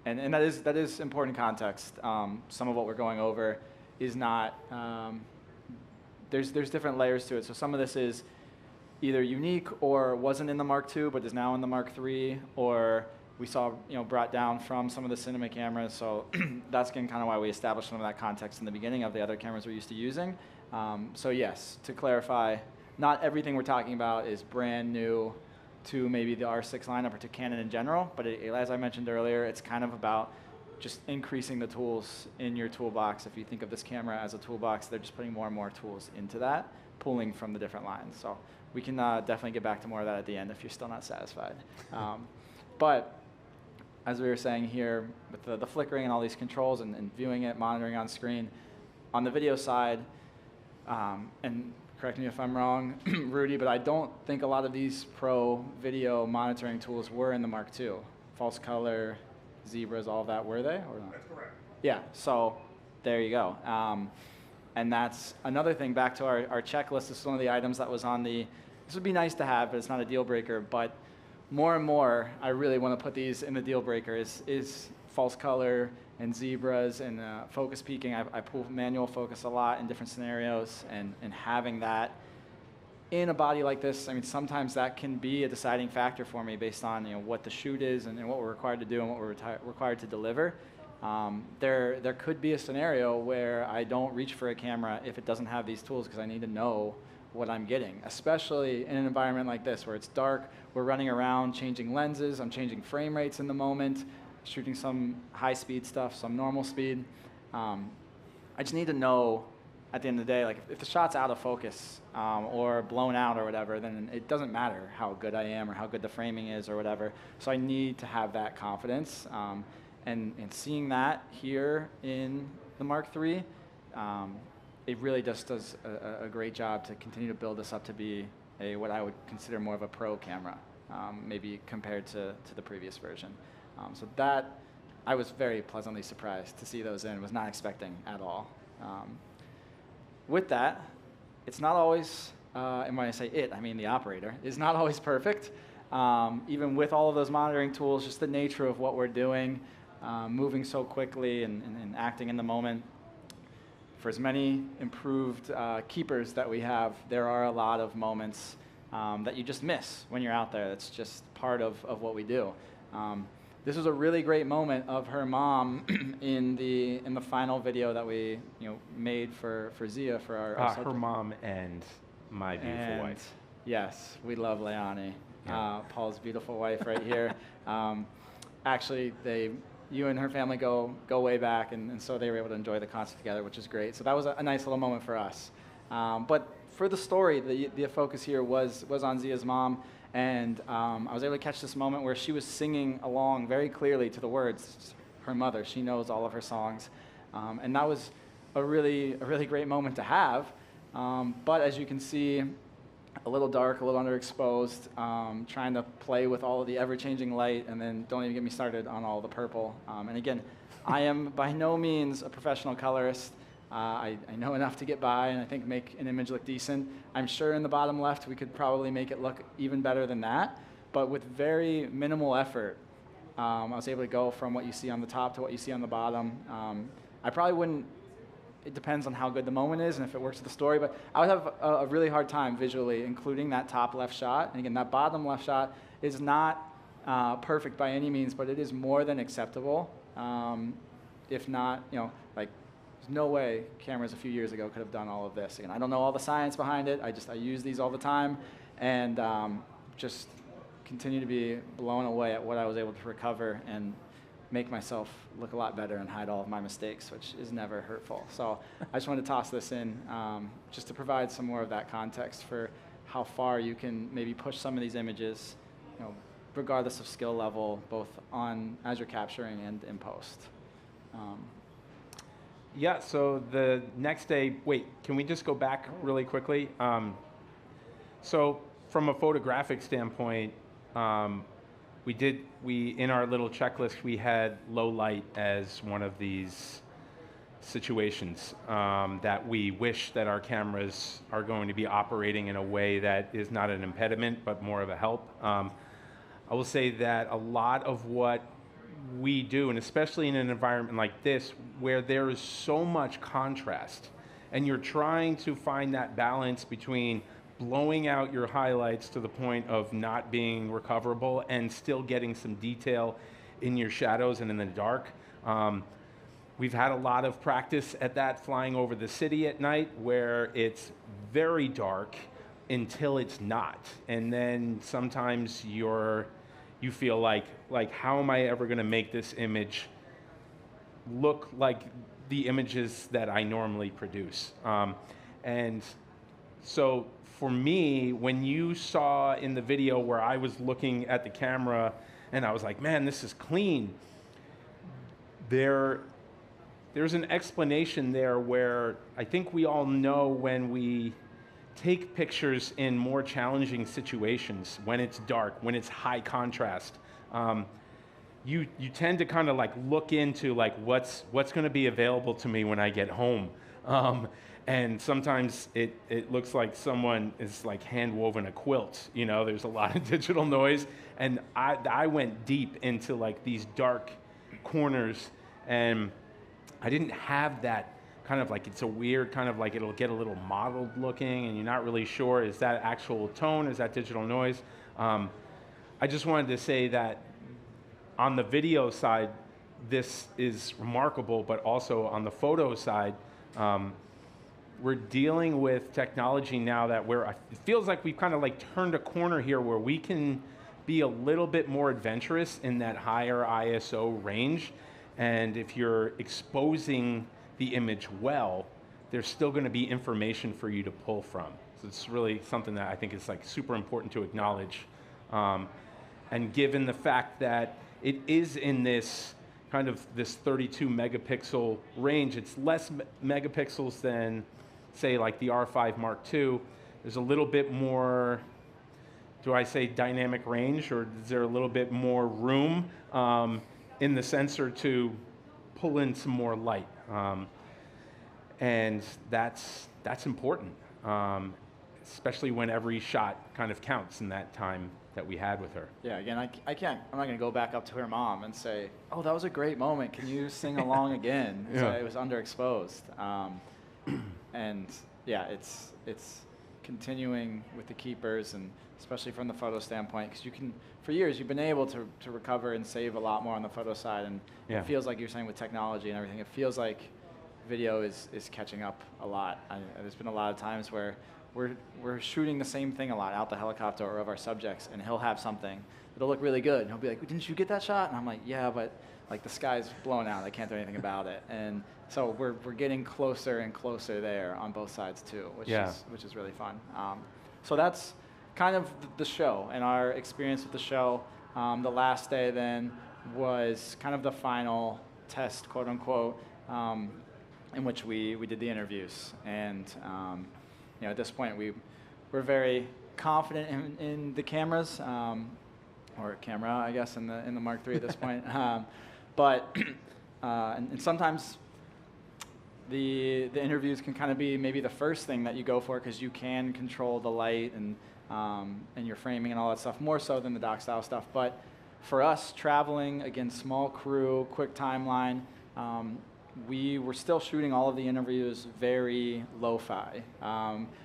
And that is important context. Some of what we're going over is not. There's different layers to it. So some of this is either unique or wasn't in the Mark II but is now in the Mark III, or we saw brought down from some of the cinema cameras. So that's again kind of why we established some of that context in the beginning of the other cameras we're used to using. So yes, to clarify, not everything we're talking about is brand new to maybe the R6 lineup or to Canon in general, but as I mentioned earlier, it's kind of about just increasing the tools in your toolbox. If you think of this camera as a toolbox, they're just putting more and more tools into that, pulling from the different lines. So we can definitely get back to more of that at the end if you're still not satisfied. But as we were saying here, with the flickering and all these controls and viewing it, monitoring on screen, on the video side, and correct me if I'm wrong, Rudy, but I don't think a lot of these pro video monitoring tools were in the Mark II. False color, zebras, all of that, were they? Or not? That's correct. Yeah, so there you go. And that's another thing, back to our checklist. This is one of the items that was on this would be nice to have, but it's not a deal breaker. But more and more, I really want to put these in the deal breaker is false color and zebras and focus peaking. I pull manual focus a lot in different scenarios, and having that in a body like this, I mean, sometimes that can be a deciding factor for me based on what the shoot is and what we're required to do and what we're required to deliver. There could be a scenario where I don't reach for a camera if it doesn't have these tools because I need to know what I'm getting, especially in an environment like this where it's dark, we're running around changing lenses, I'm changing frame rates in the moment, shooting some high-speed stuff, some normal speed. I just need to know at the end of the day, like if the shot's out of focus or blown out or whatever, then it doesn't matter how good I am or how good the framing is or whatever. So I need to have that confidence. And seeing that here in the Mark III, it really just does a great job to continue to build this up to be what I would consider more of a pro camera, maybe compared to the previous version. So that, I was very pleasantly surprised to see those in, was not expecting at all. With that, it's not always, and when I say it, I mean the operator, is not always perfect. Even with all of those monitoring tools, just the nature of what we're doing, moving so quickly and acting in the moment. For as many improved keepers that we have, there are a lot of moments that you just miss when you're out there. That's just part of what we do. This was a really great moment of her mom in the final video that we made for Zia for our her mom and my beautiful wife. Yes, we love Leonie, Yeah. Paul's beautiful wife right here. Actually, you and her family go way back, and so they were able to enjoy the concert together, which is great. So that was a nice little moment for us. But for the story, the focus here was on Zia's mom, And I was able to catch this moment where she was singing along very clearly to the words. Her mother, she knows all of her songs. And that was a really great moment to have. But as you can see, a little dark, a little underexposed, trying to play with all of the ever-changing light, and then don't even get me started on all the purple. And again, I am by no means a professional colorist. I know enough to get by and I think make an image look decent. I'm sure in the bottom left we could probably make it look even better than that, but with very minimal effort, I was able to go from what you see on the top to what you see on the bottom. I probably wouldn't, it depends on how good the moment is and if it works with the story, but I would have a really hard time visually including that top left shot. And again, that bottom left shot is not perfect by any means, but it is more than acceptable. If not, like, there's no way cameras a few years ago could have done all of this. Again, I don't know all the science behind it. I use these all the time, and just continue to be blown away at what I was able to recover and make myself look a lot better and hide all of my mistakes, which is never hurtful. So I just wanted to toss this in just to provide some more of that context for how far you can maybe push some of these images, regardless of skill level, both as you're capturing and in post. Yeah, so the next day, wait, can we just go back really quickly? So from a photographic standpoint, in our little checklist, we had low light as one of these situations that we wish that our cameras are going to be operating in a way that is not an impediment, but more of a help. I will say that a lot of what we do, and especially in an environment like this, where there is so much contrast, and you're trying to find that balance between blowing out your highlights to the point of not being recoverable and still getting some detail in your shadows and in the dark. We've had a lot of practice at that flying over the city at night where it's very dark until it's not. And then sometimes you feel like how am I ever going to make this image look like the images that I normally produce? And so for me, when you saw in the video where I was looking at the camera and I was like, man, this is clean, there's an explanation there where I think we all know when we take pictures in more challenging situations, when it's dark, when it's high contrast, you tend to kind of like look into like what's going to be available to me when I get home. And sometimes it looks like someone is like hand woven a quilt. There's a lot of digital noise, and I went deep into like these dark corners, and I didn't have that kind of like, it's a weird kind of like, it'll get a little mottled looking and you're not really sure, is that actual tone, is that digital noise? I just wanted to say that on the video side, this is remarkable, but also on the photo side, we're dealing with technology now that it feels like we've kind of like turned a corner here where we can be a little bit more adventurous in that higher ISO range. And if you're exposing the image well, there's still going to be information for you to pull from. So it's really something that I think is like super important to acknowledge. And given the fact that it is in this kind of this 32 megapixel range, it's less megapixels than say like the R5 Mark II. There's a little bit more, do I say dynamic range, or is there a little bit more room in the sensor to pull in some more light? And that's important, especially when every shot kind of counts in that time that we had with her. Yeah, again, I'm not going to go back up to her mom and say, oh, that was a great moment. Can you sing along again? Yeah. So it was underexposed. And yeah, it's continuing with the keepers, and especially from the photo standpoint, because for years, you've been able to recover and save a lot more on the photo side, and it feels like you're saying with technology and everything, it feels like video is catching up a lot. There's been a lot of times where we're shooting the same thing a lot out the helicopter or of our subjects, and he'll have something that'll look really good, and he'll be like, didn't you get that shot? And I'm like, yeah, but like the sky's blown out, I can't do anything about it. And so we're getting closer and closer there on both sides too, which is really fun. So that's kind of the show and our experience with the show. The last day then was kind of the final test, quote unquote, in which we did the interviews. And at this point we're very confident in the cameras, or camera, I guess, in the Mark III at this point. But and sometimes the interviews can kind of be maybe the first thing that you go for, because you can control the light and your framing and all that stuff more so than the doc style stuff. But for us, traveling, again, small crew, quick timeline, we were still shooting all of the interviews very lo-fi.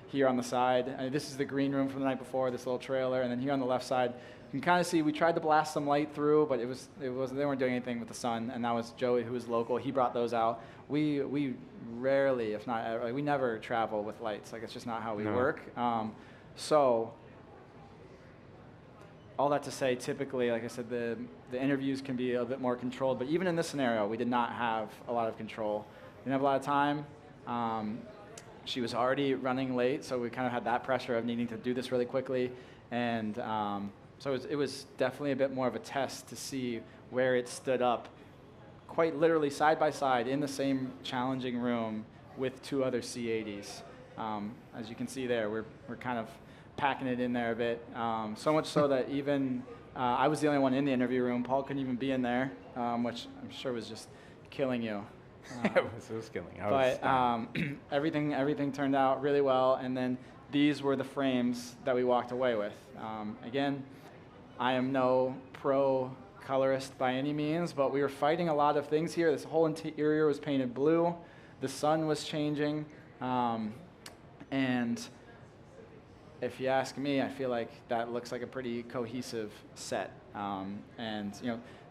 Here on the side, this is the green room from the night before, this little trailer, and then here on the left side, you can kind of see we tried to blast some light through, but they weren't doing anything with the sun, and that was Joey, who was local. He brought those out. We rarely, if not ever, we never travel with lights. Like, it's just not how we work. So all that to say, typically, like I said, the interviews can be a bit more controlled, but even in this scenario, we did not have a lot of control. We didn't have a lot of time. She was already running late, so we kind of had that pressure of needing to do this really quickly. And so it was definitely a bit more of a test to see where it stood up, quite literally side by side in the same challenging room with two other C80s. As you can see there, we're kind of packing it in there a bit. So much so that even I was the only one in the interview room. Paul couldn't even be in there, which I'm sure was just killing you. It was killing. But everything turned out really well, and then these were the frames that we walked away with. Again, I am no pro colorist by any means, but we were fighting a lot of things here. This whole interior was painted blue. The sun was changing, and if you ask me, I feel like that looks like a pretty cohesive set. And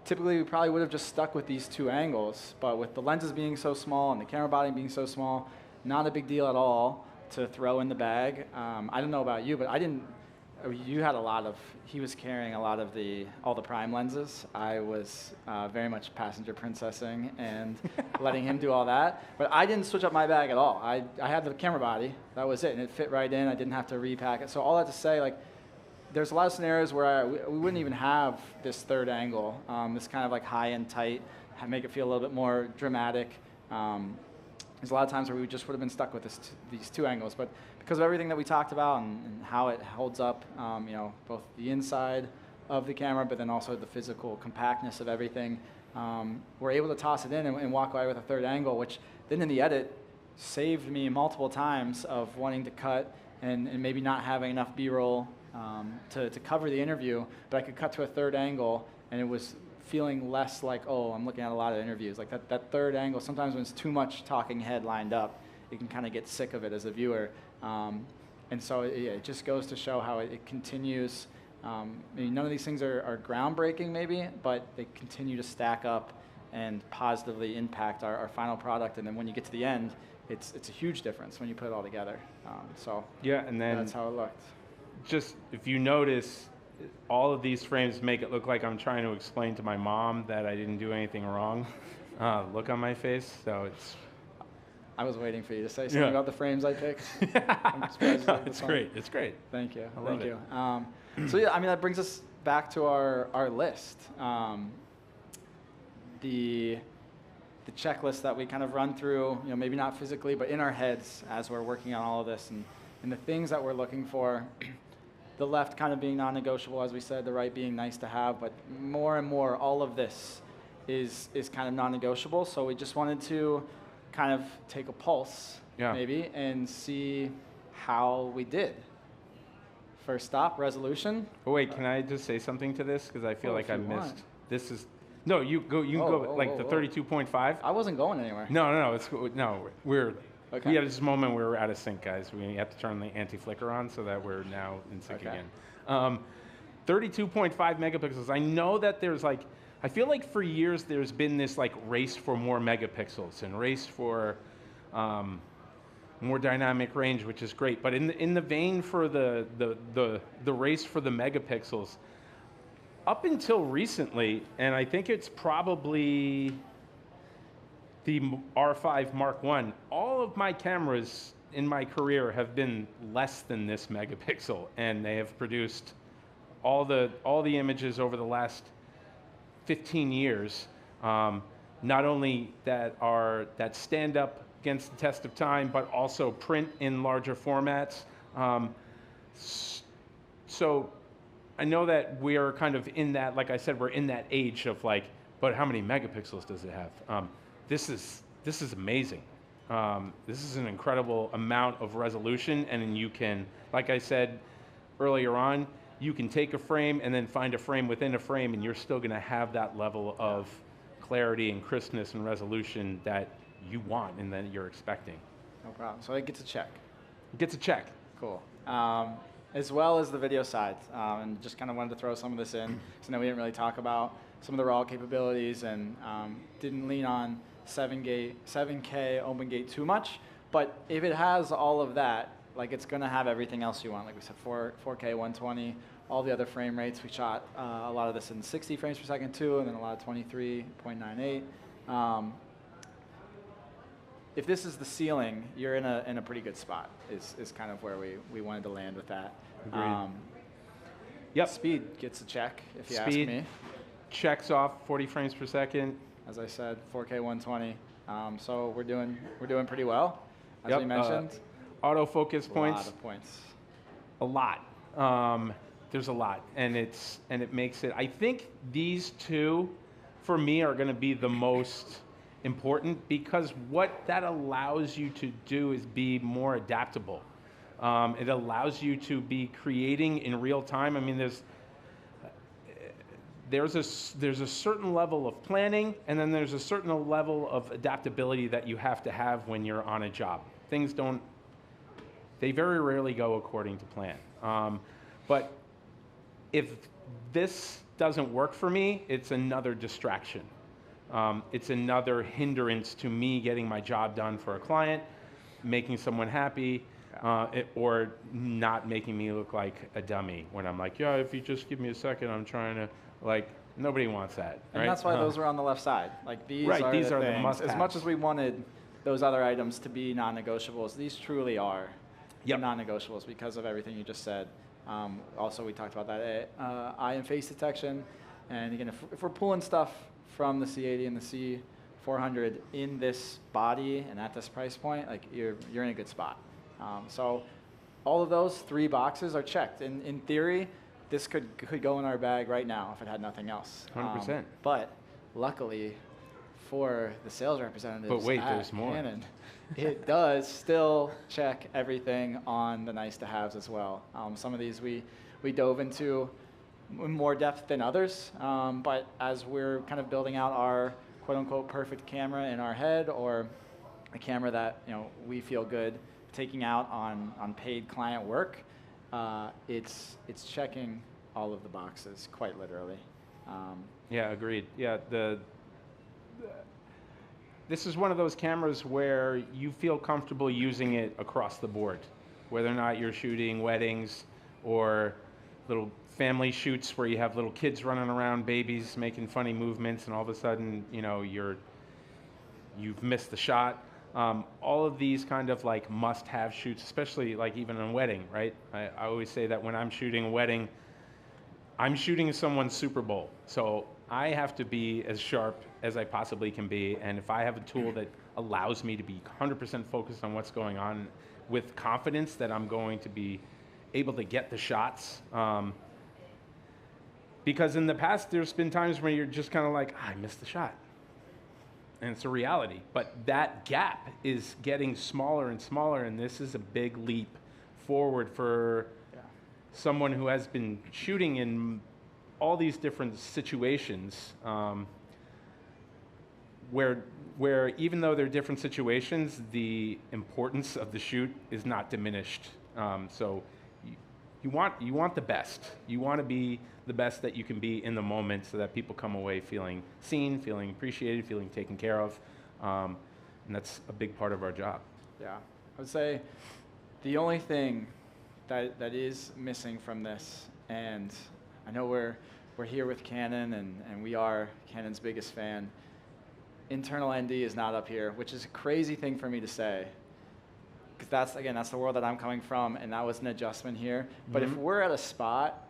typically we probably would have just stuck with these two angles, but with the lenses being so small and the camera body being so small, not a big deal at all to throw in the bag. I don't know about you, but you had a lot of, he was carrying a lot of all the prime lenses. I was very much passenger princessing and letting him do all that. But I didn't switch up my bag at all. I had the camera body, that was it, and it fit right in. I didn't have to repack it. So all that to say, like, there's a lot of scenarios where we wouldn't even have this third angle, this kind of like high and tight, make it feel a little bit more dramatic. There's a lot of times where we just would have been stuck with these two angles, but because of everything that we talked about and how it holds up, both the inside of the camera, but then also the physical compactness of everything, we're able to toss it in and walk away with a third angle, which then in the edit saved me multiple times of wanting to cut and maybe not having enough B-roll to cover the interview, but I could cut to a third angle, and it was feeling less like, oh, I'm looking at a lot of interviews. Like that third angle, sometimes when it's too much talking head lined up, you can kind of get sick of it as a viewer. And so it just goes to show how it continues. None of these things are groundbreaking maybe, but they continue to stack up and positively impact our final product. And then when you get to the end, it's a huge difference when you put it all together. Yeah, and then that's how it looked. Just if you notice, all of these frames make it look like I'm trying to explain to my mom that I didn't do anything wrong. Look on my face, so it's... I was waiting for you to say something about the frames I picked. It's great. It's great. Thank you. I love Thank you. So yeah, that brings us back to our list. The checklist that we kind of run through, maybe not physically, but in our heads as we're working on all of this, and the things that we're looking for. The left kind of being non-negotiable, as we said, the right being nice to have, but more and more, all of this is kind of non-negotiable. So we just wanted to kind of take a pulse, maybe, and see how we did. First stop, resolution. Oh wait, can I just say something to this? Because I feel like I missed. This is, no, you go, the 32.5. I wasn't going anywhere. No, we're, okay. We had this moment where we're out of sync, guys. We have to turn the anti-flicker on so that we're now in sync again. 32.5 megapixels. I know that there's like, I feel like for years there's been this like race for more megapixels and race for more dynamic range, which is great. But in the vein for the race for the megapixels, up until recently, and I think it's probably the R5 Mark I, all of my cameras in my career have been less than this megapixel, and they have produced all the images over the last 15 years. Not only that stand up against the test of time, but also print in larger formats. So I know that we're kind of in that, like I said, we're in that age of like, but how many megapixels does it have? This is amazing. This is an incredible amount of resolution, and then you can, like I said earlier on, you can take a frame and then find a frame within a frame, and you're still going to have that level of clarity and crispness and resolution that you want and that you're expecting. No problem. So it gets a check. It gets a check. Cool. As well as the video side, and just kind of wanted to throw some of this in, because I know we didn't really talk about some of the raw capabilities and didn't lean on 7K open gate too much, but if it has all of that, like it's going to have everything else you want. Like we said, 4K 120, all the other frame rates. We shot a lot of this in 60 frames per second too, and then a lot of 23.98. If this is the ceiling, you're in a pretty good spot, is kind of where we wanted to land with that. Agreed. Yep. Speed gets a check, if you ask Speed me. checks off 40 frames per second. As I said, 4K 120. So we're doing pretty well, as Yep, we mentioned. Autofocus A points. lot of points. A lot. There's a lot, and it makes it. I think these two, for me, are going to be the most important, because what that allows you to do is be more adaptable. It allows you to be creating in real time. I mean, there's a certain level of planning, and then there's a certain level of adaptability that you have to have when you're on a job. They very rarely go according to plan. But if this doesn't work for me, it's another distraction. It's another hindrance to me getting my job done for a client, making someone happy, or not making me look like a dummy when I'm like, yeah, if you just give me a second, I'm trying to, like, nobody wants that. And right? that's why those are on the left side. Like these Right, are these the are the things. must-haves. As much as we wanted those other items to be non-negotiables, these truly are Yep. non-negotiables because of everything you just said. Also, we talked about that eye and face detection. And again, if we're pulling stuff from the C80 and the C400 in this body and at this price point, like you're in a good spot. So all of those three boxes are checked. In theory, this could go in our bag right now if it had nothing else. 100%. But luckily for the sales representatives But wait, at there's more. Canon, it does still check everything on the nice to haves as well. Some of these we dove into in more depth than others, but as we're kind of building out our quote unquote perfect camera in our head, or a camera that we feel good taking out on paid client work, it's checking all of the boxes quite literally. Yeah, agreed. Yeah, this is one of those cameras where you feel comfortable using it across the board, whether or not you're shooting weddings or little family shoots where you have little kids running around, babies making funny movements, and all of a sudden, you've missed the shot. All of these kind of like must-have shoots, especially like even on a wedding, right? I always say that when I'm shooting a wedding, I'm shooting someone's Super Bowl. So I have to be as sharp as I possibly can be. And if I have a tool that allows me to be 100% focused on what's going on with confidence that I'm going to be able to get the shots. Because in the past, there's been times where you're just kind of like, I missed the shot. And it's a reality. But that gap is getting smaller and smaller, and this is a big leap forward for someone who has been shooting in all these different situations, where even though they're different situations, the importance of the shoot is not diminished. So you want the best. You want to be the best that you can be in the moment, so that people come away feeling seen, feeling appreciated, feeling taken care of, and that's a big part of our job. Yeah, I would say the only thing that is missing from this, and I know we're here with Canon, and we are Canon's biggest fan. Internal ND is not up here, which is a crazy thing for me to say. because that's the world that I'm coming from, and that was an adjustment here. But if Mhm. we're at a spot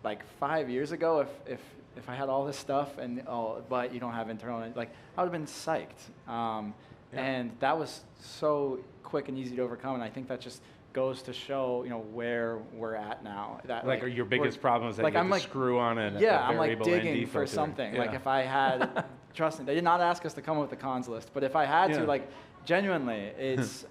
like 5 years ago, if I had all this stuff and but you don't have internal, like I would have been psyched. Yeah. And that was so quick and easy to overcome, and I think that just goes to show, you know, where we're at now. That Like, your biggest we're- problem is that like, you have I'm to like- screw on a yeah, I'm variable like ND digging for filter. something. Yeah. Like if I had, trust me, they did not ask us to come up with the cons list, but if I had Yeah. to, like genuinely, it's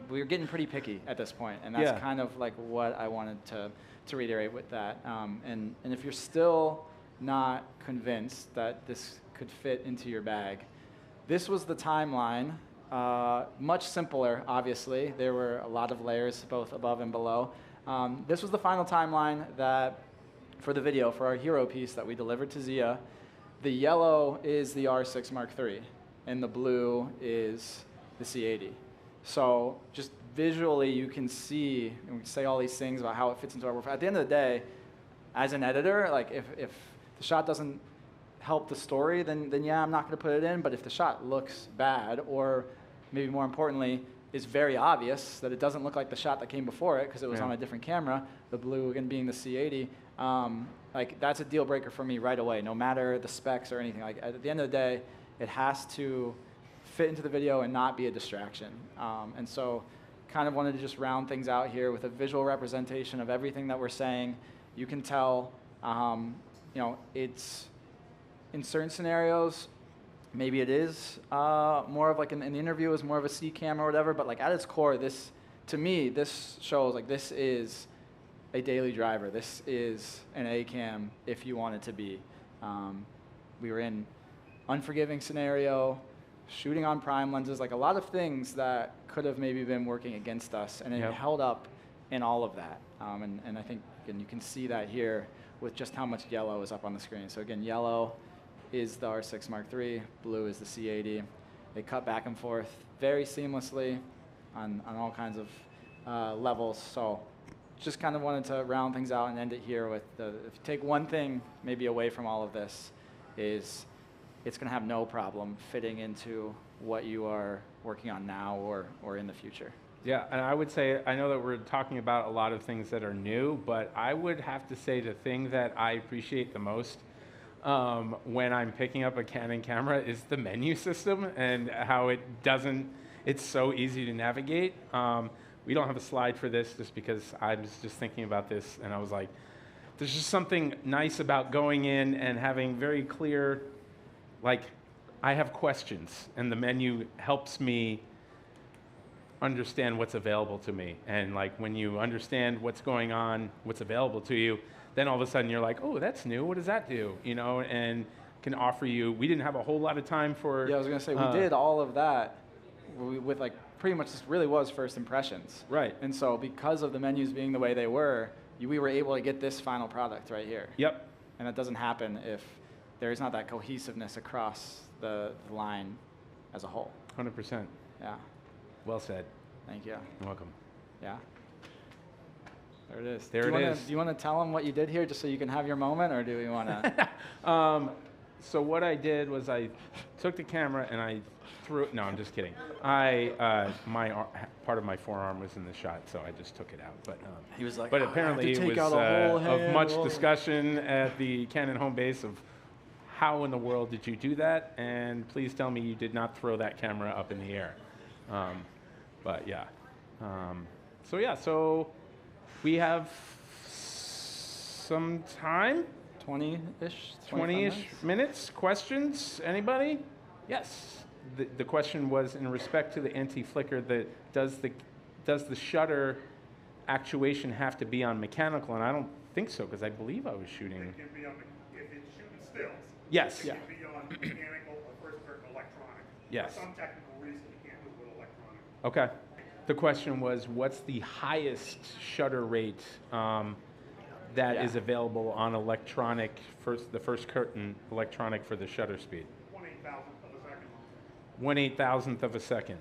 we were getting pretty picky at this point, and that's Yeah. kind of like what I wanted to reiterate with that. And if you're still not convinced that this could fit into your bag, this was the timeline. Much simpler, obviously. There were a lot of layers, both above and below. This was the final timeline that, for the video, for our hero piece that we delivered to Zia. The yellow is the R6 Mark III, and the blue is the C80. So just visually, you can see, and we say all these things about how it fits into our work. At the end of the day, as an editor, like if the shot doesn't help the story, then yeah, I'm not going to put it in. But if the shot looks bad, or maybe more importantly, is very obvious that it doesn't look like the shot that came before it because it was Yeah. on a different camera, the blue again being the C80, like that's a deal breaker for me right away, no matter the specs or anything. Like at the end of the day, it has to fit into the video and not be a distraction. And so kind of wanted to just round things out here with a visual representation of everything that we're saying. You can tell, you know, it's in certain scenarios, maybe it is more of like in the interview is more of a C cam or whatever, but like at its core, this, to me, this shows like this is a daily driver. This is an A cam if you want it to be. We were in unforgiving scenario, shooting on prime lenses, like a lot of things that could have maybe been working against us, and it Yep. held up in all of that. And I think, again, you can see that here with just how much yellow is up on the screen. So again, yellow is the R6 Mark III, blue is the C80. They cut back and forth very seamlessly on all kinds of levels. So just kind of wanted to round things out and end it here with if you take one thing maybe away from all of this, is it's going to have no problem fitting into what you are working on now or in the future. Yeah, and I would say, I know that we're talking about a lot of things that are new, but I would have to say the thing that I appreciate the most when I'm picking up a Canon camera is the menu system and how it's so easy to navigate. We don't have a slide for this just because I was just thinking about this and I was like, there's just something nice about going in and having very clear, like, I have questions and the menu helps me understand what's available to me. And like when you understand what's going on, what's available to you, then all of a sudden you're like, oh, that's new, what does that do? You know, and can offer you, we didn't have a whole lot of time for... Yeah, I was going to say, we did all of that with like pretty much this really was first impressions. Right. And so because of the menus being the way they were, we were able to get this final product right here. Yep. And that doesn't happen if there is not that cohesiveness across the line as a whole. 100%. Yeah. Well said. Thank you. You're welcome. Yeah. There it is. There it is. Do you want to tell them what you did here just so you can have your moment, or do we want to? So what I did was I took the camera and I threw it. No, I'm just kidding. Part of my forearm was in the shot, so I just took it out. But He was like, but "I have to apparently it take was out a whole of much hand." discussion at the Canon home base of how in the world did you do that? And please tell me you did not throw that camera up in the air. But yeah. So we have some time. 20-ish? 20-ish minutes. Questions? Anybody? Yes. The question was in respect to the anti-flicker. Does the shutter actuation have to be on mechanical? And I don't think so because I believe I was shooting. It can be on, if it's shooting stills. Yes. It can be on mechanical or first person electronic. Yes. For some technical reason, you can't do it with electronic. Okay. The question was, what's the highest shutter rate that is available on electronic, the first curtain electronic for the shutter speed? 1/8,000th of a second. 1/8,000th of a second.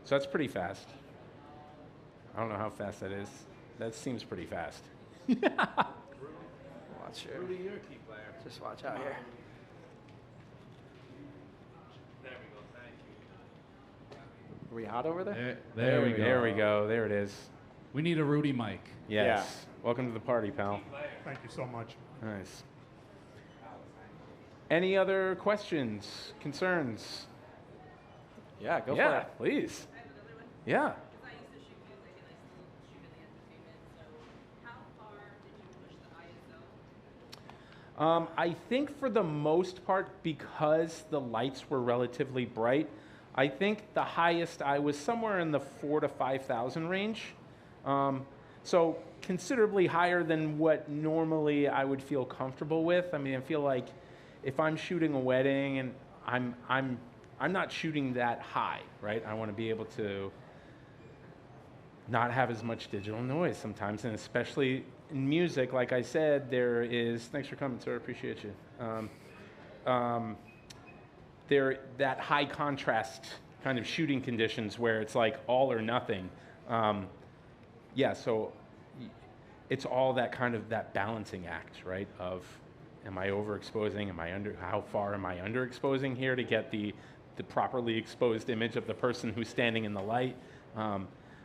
So that's pretty fast. I don't know how fast that is. That seems pretty fast. Watch here. Rudy, you're a key player. Just watch out here. There we go. Thank you. Are we hot over there? There we go. There we go. There it is. We need a Rudy mic. Yes. Welcome to the party, pal. Thank you so much. Nice. Any other questions, concerns? Yeah, go for Yeah, it. please. Yeah. Because I used to shoot music and I still shoot in the entertainment. So how far did you push the ISO? I think for the most part, because the lights were relatively bright, I think the highest I was somewhere in the 4,000 to 5,000 range. So considerably higher than what normally I would feel comfortable with. I mean, I feel like if I'm shooting a wedding and I'm not shooting that high, right? I want to be able to not have as much digital noise sometimes, and especially in music, like I said, there is, thanks for coming, sir, appreciate you. That high contrast kind of shooting conditions where it's like all or nothing. Yeah, so it's all that kind of that balancing act, right? Of, am I overexposing? How far am I underexposing here to get the properly exposed image of the person who's standing in the light?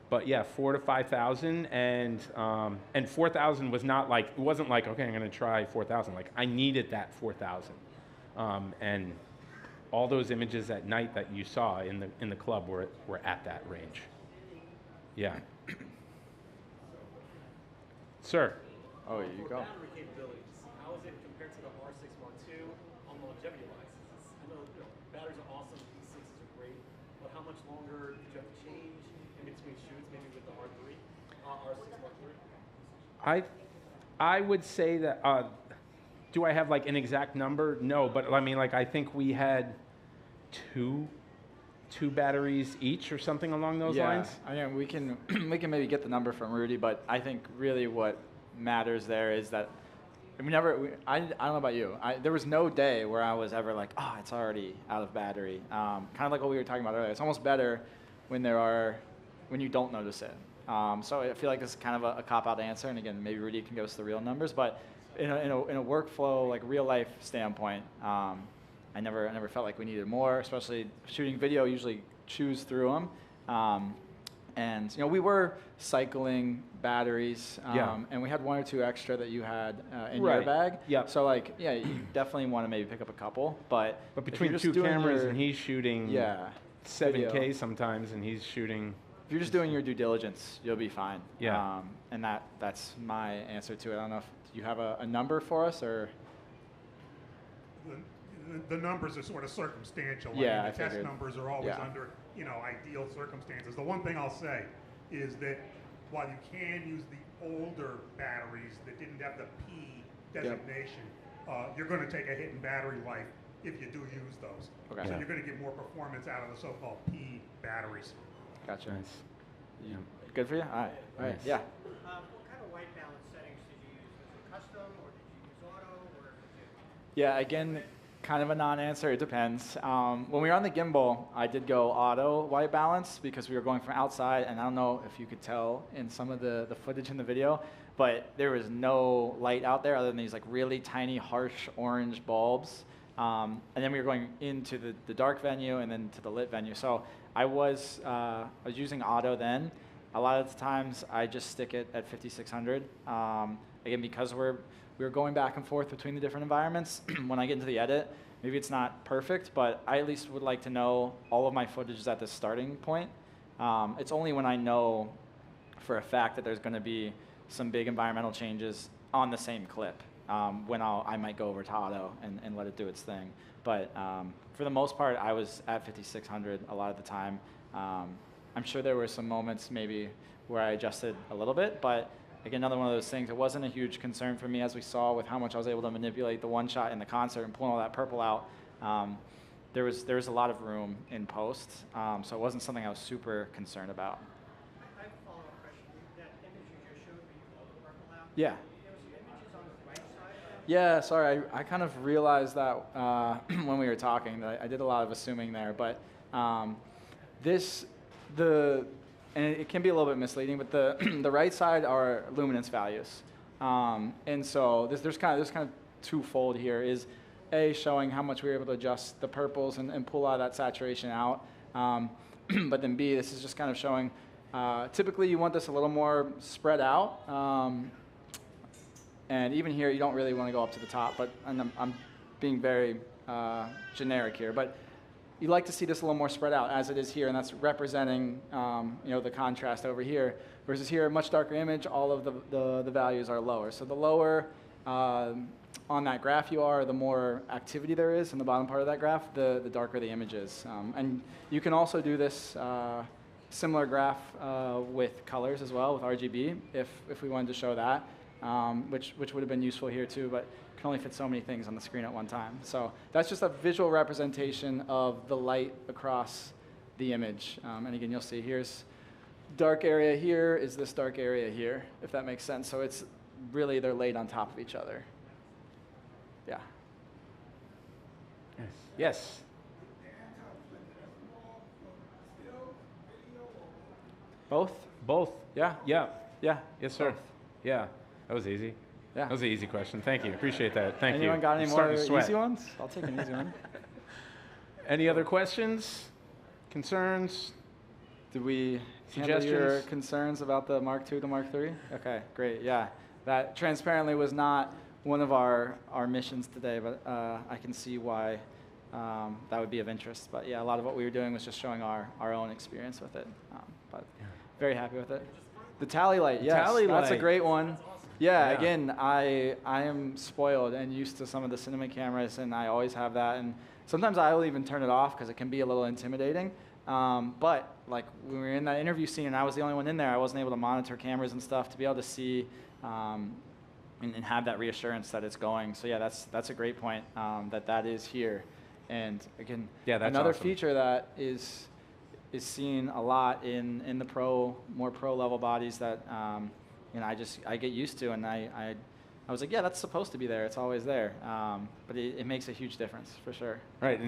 But yeah, 4,000 to 5,000, and 4,000 was not like, it wasn't like, okay, I'm gonna try 4,000. Like, I needed that 4,000. And all those images at night that you saw in the club were at that range. Yeah. Sir. Oh, you go. Battery capabilities, how is it compared to the R6 Mark II on longevity wise? I know, batteries are awesome, E6s are great, but how much longer did you have to change in between shoots, maybe with the R6 Mark III? I would say that, do I have like an exact number? No, but I mean, like, I think we had two batteries each or something along those lines. I mean, we can maybe get the number from Rudy, but I think really what matters there is that I don't know about you. There was no day where I was ever like, oh, it's already out of battery. Kind of like what we were talking about earlier. It's almost better when you don't notice it. So I feel like this is kind of a cop-out answer, and again, maybe Rudy can give us the real numbers, but in a workflow, like real life standpoint, I never felt like we needed more, especially shooting video. Usually chews through them, and we were cycling batteries, and we had one or two extra that you had in your bag. Yeah. So like, yeah, you definitely want to maybe pick up a couple, but between two cameras and he's shooting 7K video sometimes, and he's shooting. If you're just doing your due diligence, you'll be fine. Yeah. And that's my answer to it. I don't know if you have a number for us or. The numbers are sort of circumstantial. Yeah, I mean, the test figured. numbers are always under, ideal circumstances. The one thing I'll say is that while you can use the older batteries that didn't have the P designation, you're going to take a hit in battery life if you do use those. Okay. So you're going to get more performance out of the so-called P batteries. Gotcha. Nice. Yeah. Good for you? All right. Nice. Yeah. What kind of white balance settings did you use? Was it custom or did you use auto or was it? Yeah, again, kind of a non-answer. It depends. When we were on the gimbal, I did go auto white balance because we were going from outside, and I don't know if you could tell in some of the footage in the video, but there was no light out there other than these like really tiny, harsh orange bulbs. And then we were going into the dark venue and then to the lit venue. So I was using auto then. A lot of the times I just stick it at 5600. Again, because we were going back and forth between the different environments. When I get into the edit, maybe it's not perfect, but I at least would like to know all of my footage is at the starting point. It's only when I know for a fact that there's going to be some big environmental changes on the same clip when I might go over to auto and let it do its thing. But for the most part, I was at 5600 a lot of the time. I'm sure there were some moments maybe where I adjusted a little bit, but again, another one of those things. It wasn't a huge concern for me, as we saw with how much I was able to manipulate the one shot in the concert and pulling all that purple out. There was a lot of room in post, so it wasn't something I was super concerned about. I have a follow-up question. That image you just showed me, you pulled the purple out. Yeah. There was some images on the right side. Yeah, sorry, I kind of realized that when we were talking, that I did a lot of assuming there, but and it can be a little bit misleading, but the right side are luminance values, and so there's kind of twofold here. Is A, showing how much we were able to adjust the purples and pull out that saturation out, But then B, this is just kind of showing, typically you want this a little more spread out. And even here, you don't really want to go up to the top, but I'm being very generic here. But you like to see this a little more spread out as it is here, and that's representing the contrast over here. Versus here, much darker image, all of the values are lower. So the lower on that graph you are, the more activity there is in the bottom part of that graph, the darker the image is. And you can also do this similar graph with colors as well, with RGB, if we wanted to show that, which would have been useful here too, but can only fit so many things on the screen at one time. So that's just a visual representation of the light across the image. And again, you'll see here's dark area here is this dark area here, if that makes sense. So it's really, they're laid on top of each other. Yeah. Yes. Both? Both. Yeah. Yeah. Yeah. Yes, sir. Both. Yeah. That was easy. Yeah. That was an easy question. Thank you. Appreciate that. Thank you. Anyone got any I'm more starting to sweat. easy ones? I'll take an easy one. Any other questions? Concerns? Did we handle your Suggestions? concerns about the Mark II to Mark III? Okay, great. Yeah, that transparently was not one of our missions today, but I can see why that would be of interest. But yeah, a lot of what we were doing was just showing our own experience with it. But very happy with it. The tally light, yes, that's a light. great one. Yeah, Yeah. again, I am spoiled and used to some of the cinema cameras, and I always have that. And sometimes I will even turn it off because it can be a little intimidating. But like when we were in that interview scene and I was the only one in there, I wasn't able to monitor cameras and stuff to be able to see and have that reassurance that it's going. So yeah, that's a great point, that is here. And again, Yeah, that's another awesome. feature that is seen a lot in the more pro level bodies that I get used to, and I was like, yeah, that's supposed to be there. It's always there. But it makes a huge difference for sure. Right,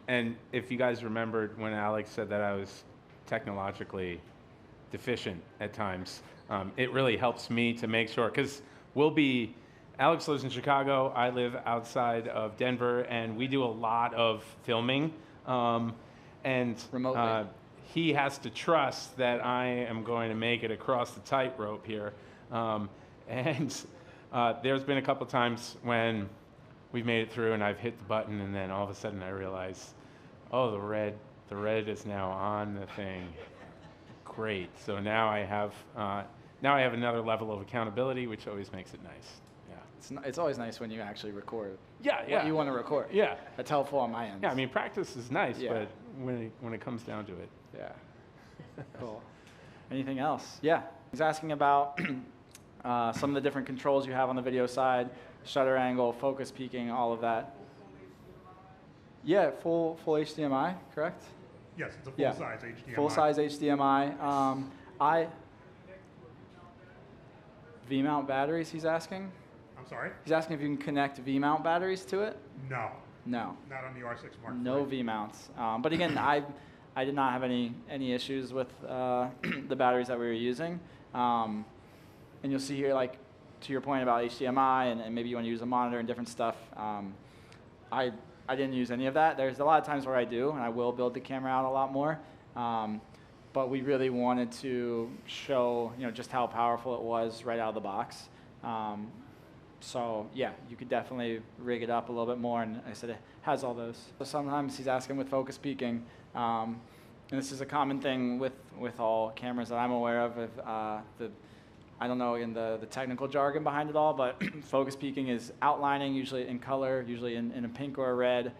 and if you guys remembered when Alex said that I was technologically deficient at times, it really helps me to make sure, because Alex lives in Chicago, I live outside of Denver, and we do a lot of filming. And Remotely. he has to trust that I am going to make it across the tightrope here. There's been a couple times when we've made it through and I've hit the button, and then all of a sudden I realize, oh, the red is now on the thing. Great. So now I have another level of accountability, which always makes it nice. It's always nice when you actually record Yeah, what you want to record. Yeah. That's helpful on my end. Yeah, I mean, practice is nice, Yeah. but when it comes down to it. Yeah. Cool. Anything else? Yeah. He's asking about some of the different controls you have on the video side, shutter angle, focus peaking, all of that. Yeah, full HDMI, correct? Yes, it's a Yeah. full-size HDMI. Full-size HDMI. V-mount batteries, he's asking? I'm sorry? He's asking if you can connect V-mount batteries to it? No, No. not on the R6 Mark III. No V-mounts. But again, I did not have any issues with the batteries that we were using. And you'll see here, like, to your point about HDMI and maybe you want to use a monitor and different stuff, I didn't use any of that. There's a lot of times where I do, and I will build the camera out a lot more. But we really wanted to show, just how powerful it was right out of the box. So yeah, you could definitely rig it up a little bit more, and like I said, it has all those. So sometimes he's asking with focus peaking, and this is a common thing with all cameras that I'm aware of. I don't know in the technical jargon behind it all, but focus peaking is outlining, usually in color, usually in a pink or a red,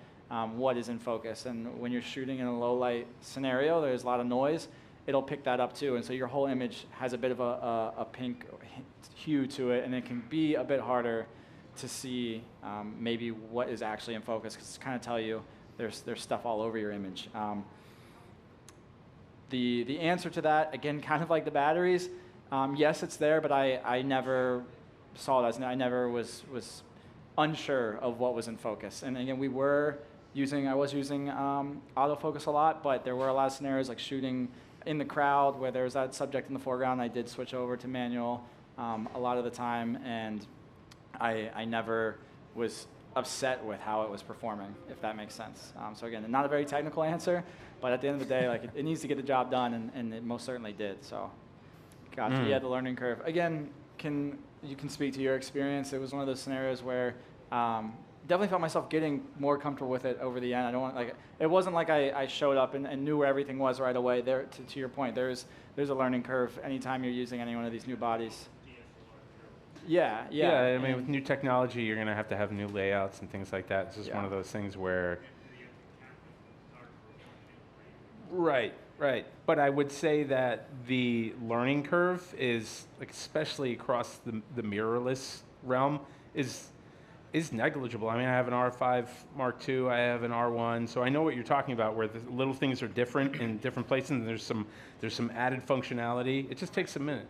what is in focus. And when you're shooting in a low light scenario, there's a lot of noise, it'll pick that up too. And so your whole image has a bit of a pink hue to it, and it can be a bit harder to see maybe what is actually in focus, because it's kind of tell you there's stuff all over your image. The answer to that, again, kind of like the batteries, yes, it's there, but I never saw it as, I never was unsure of what was in focus. And again, I was using autofocus a lot, but there were a lot of scenarios like shooting in the crowd where there's that subject in the foreground. I did switch over to manual a lot of the time, and I never was upset with how it was performing, if that makes sense. So again, not a very technical answer, but at the end of the day, like it needs to get the job done, and it most certainly did. So, gotcha. Yeah, the learning curve. Again, you can speak to your experience. It was one of those scenarios where definitely felt myself getting more comfortable with it over the end. I don't want like it wasn't like I showed up and knew where everything was right away. There, to your point, there's a learning curve anytime you're using any one of these new bodies. Yeah. I mean, with new technology, you're going to have new layouts and things like that. It's just one of those things where. Right. But I would say that the learning curve is, like, especially across the mirrorless realm, is negligible. I mean, I have an R5 Mark II, I have an R1, so I know what you're talking about, where the little things are different in different places, and there's some added functionality. It just takes a minute.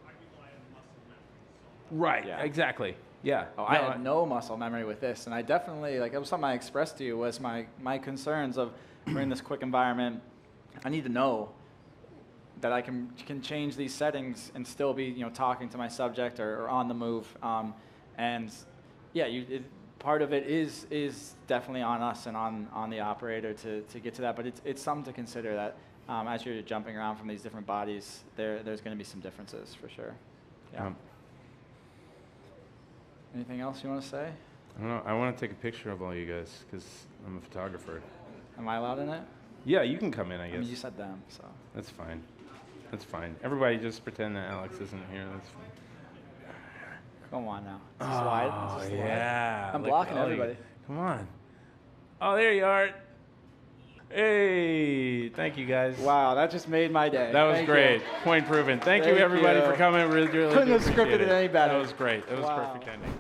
Right. Yeah. Exactly. Yeah. Oh, I had no muscle memory with this, and I definitely, like, it was something I expressed to you, was my concerns of we're in this quick environment. I need to know that I can change these settings and still be, talking to my subject or on the move. And yeah, part of it is definitely on us and on the operator to get to that. But it's something to consider that as you're jumping around from these different bodies, there's going to be some differences for sure. Yeah. Anything else you want to say? I don't know. I want to take a picture of all you guys because I'm a photographer. Am I allowed in it? Yeah, you can come in, I guess. I mean, you said them, so. That's fine. That's fine. Everybody just pretend that Alex isn't here. That's fine. Come on now. Slide. Yeah. I'm blocking everybody. Come on. Oh, there you are. Hey, thank you guys. Wow, that just made my day. That was great. Point proven. Thank you, everybody, for coming. Really Couldn't have scripted it any better. That was great. That was perfect ending.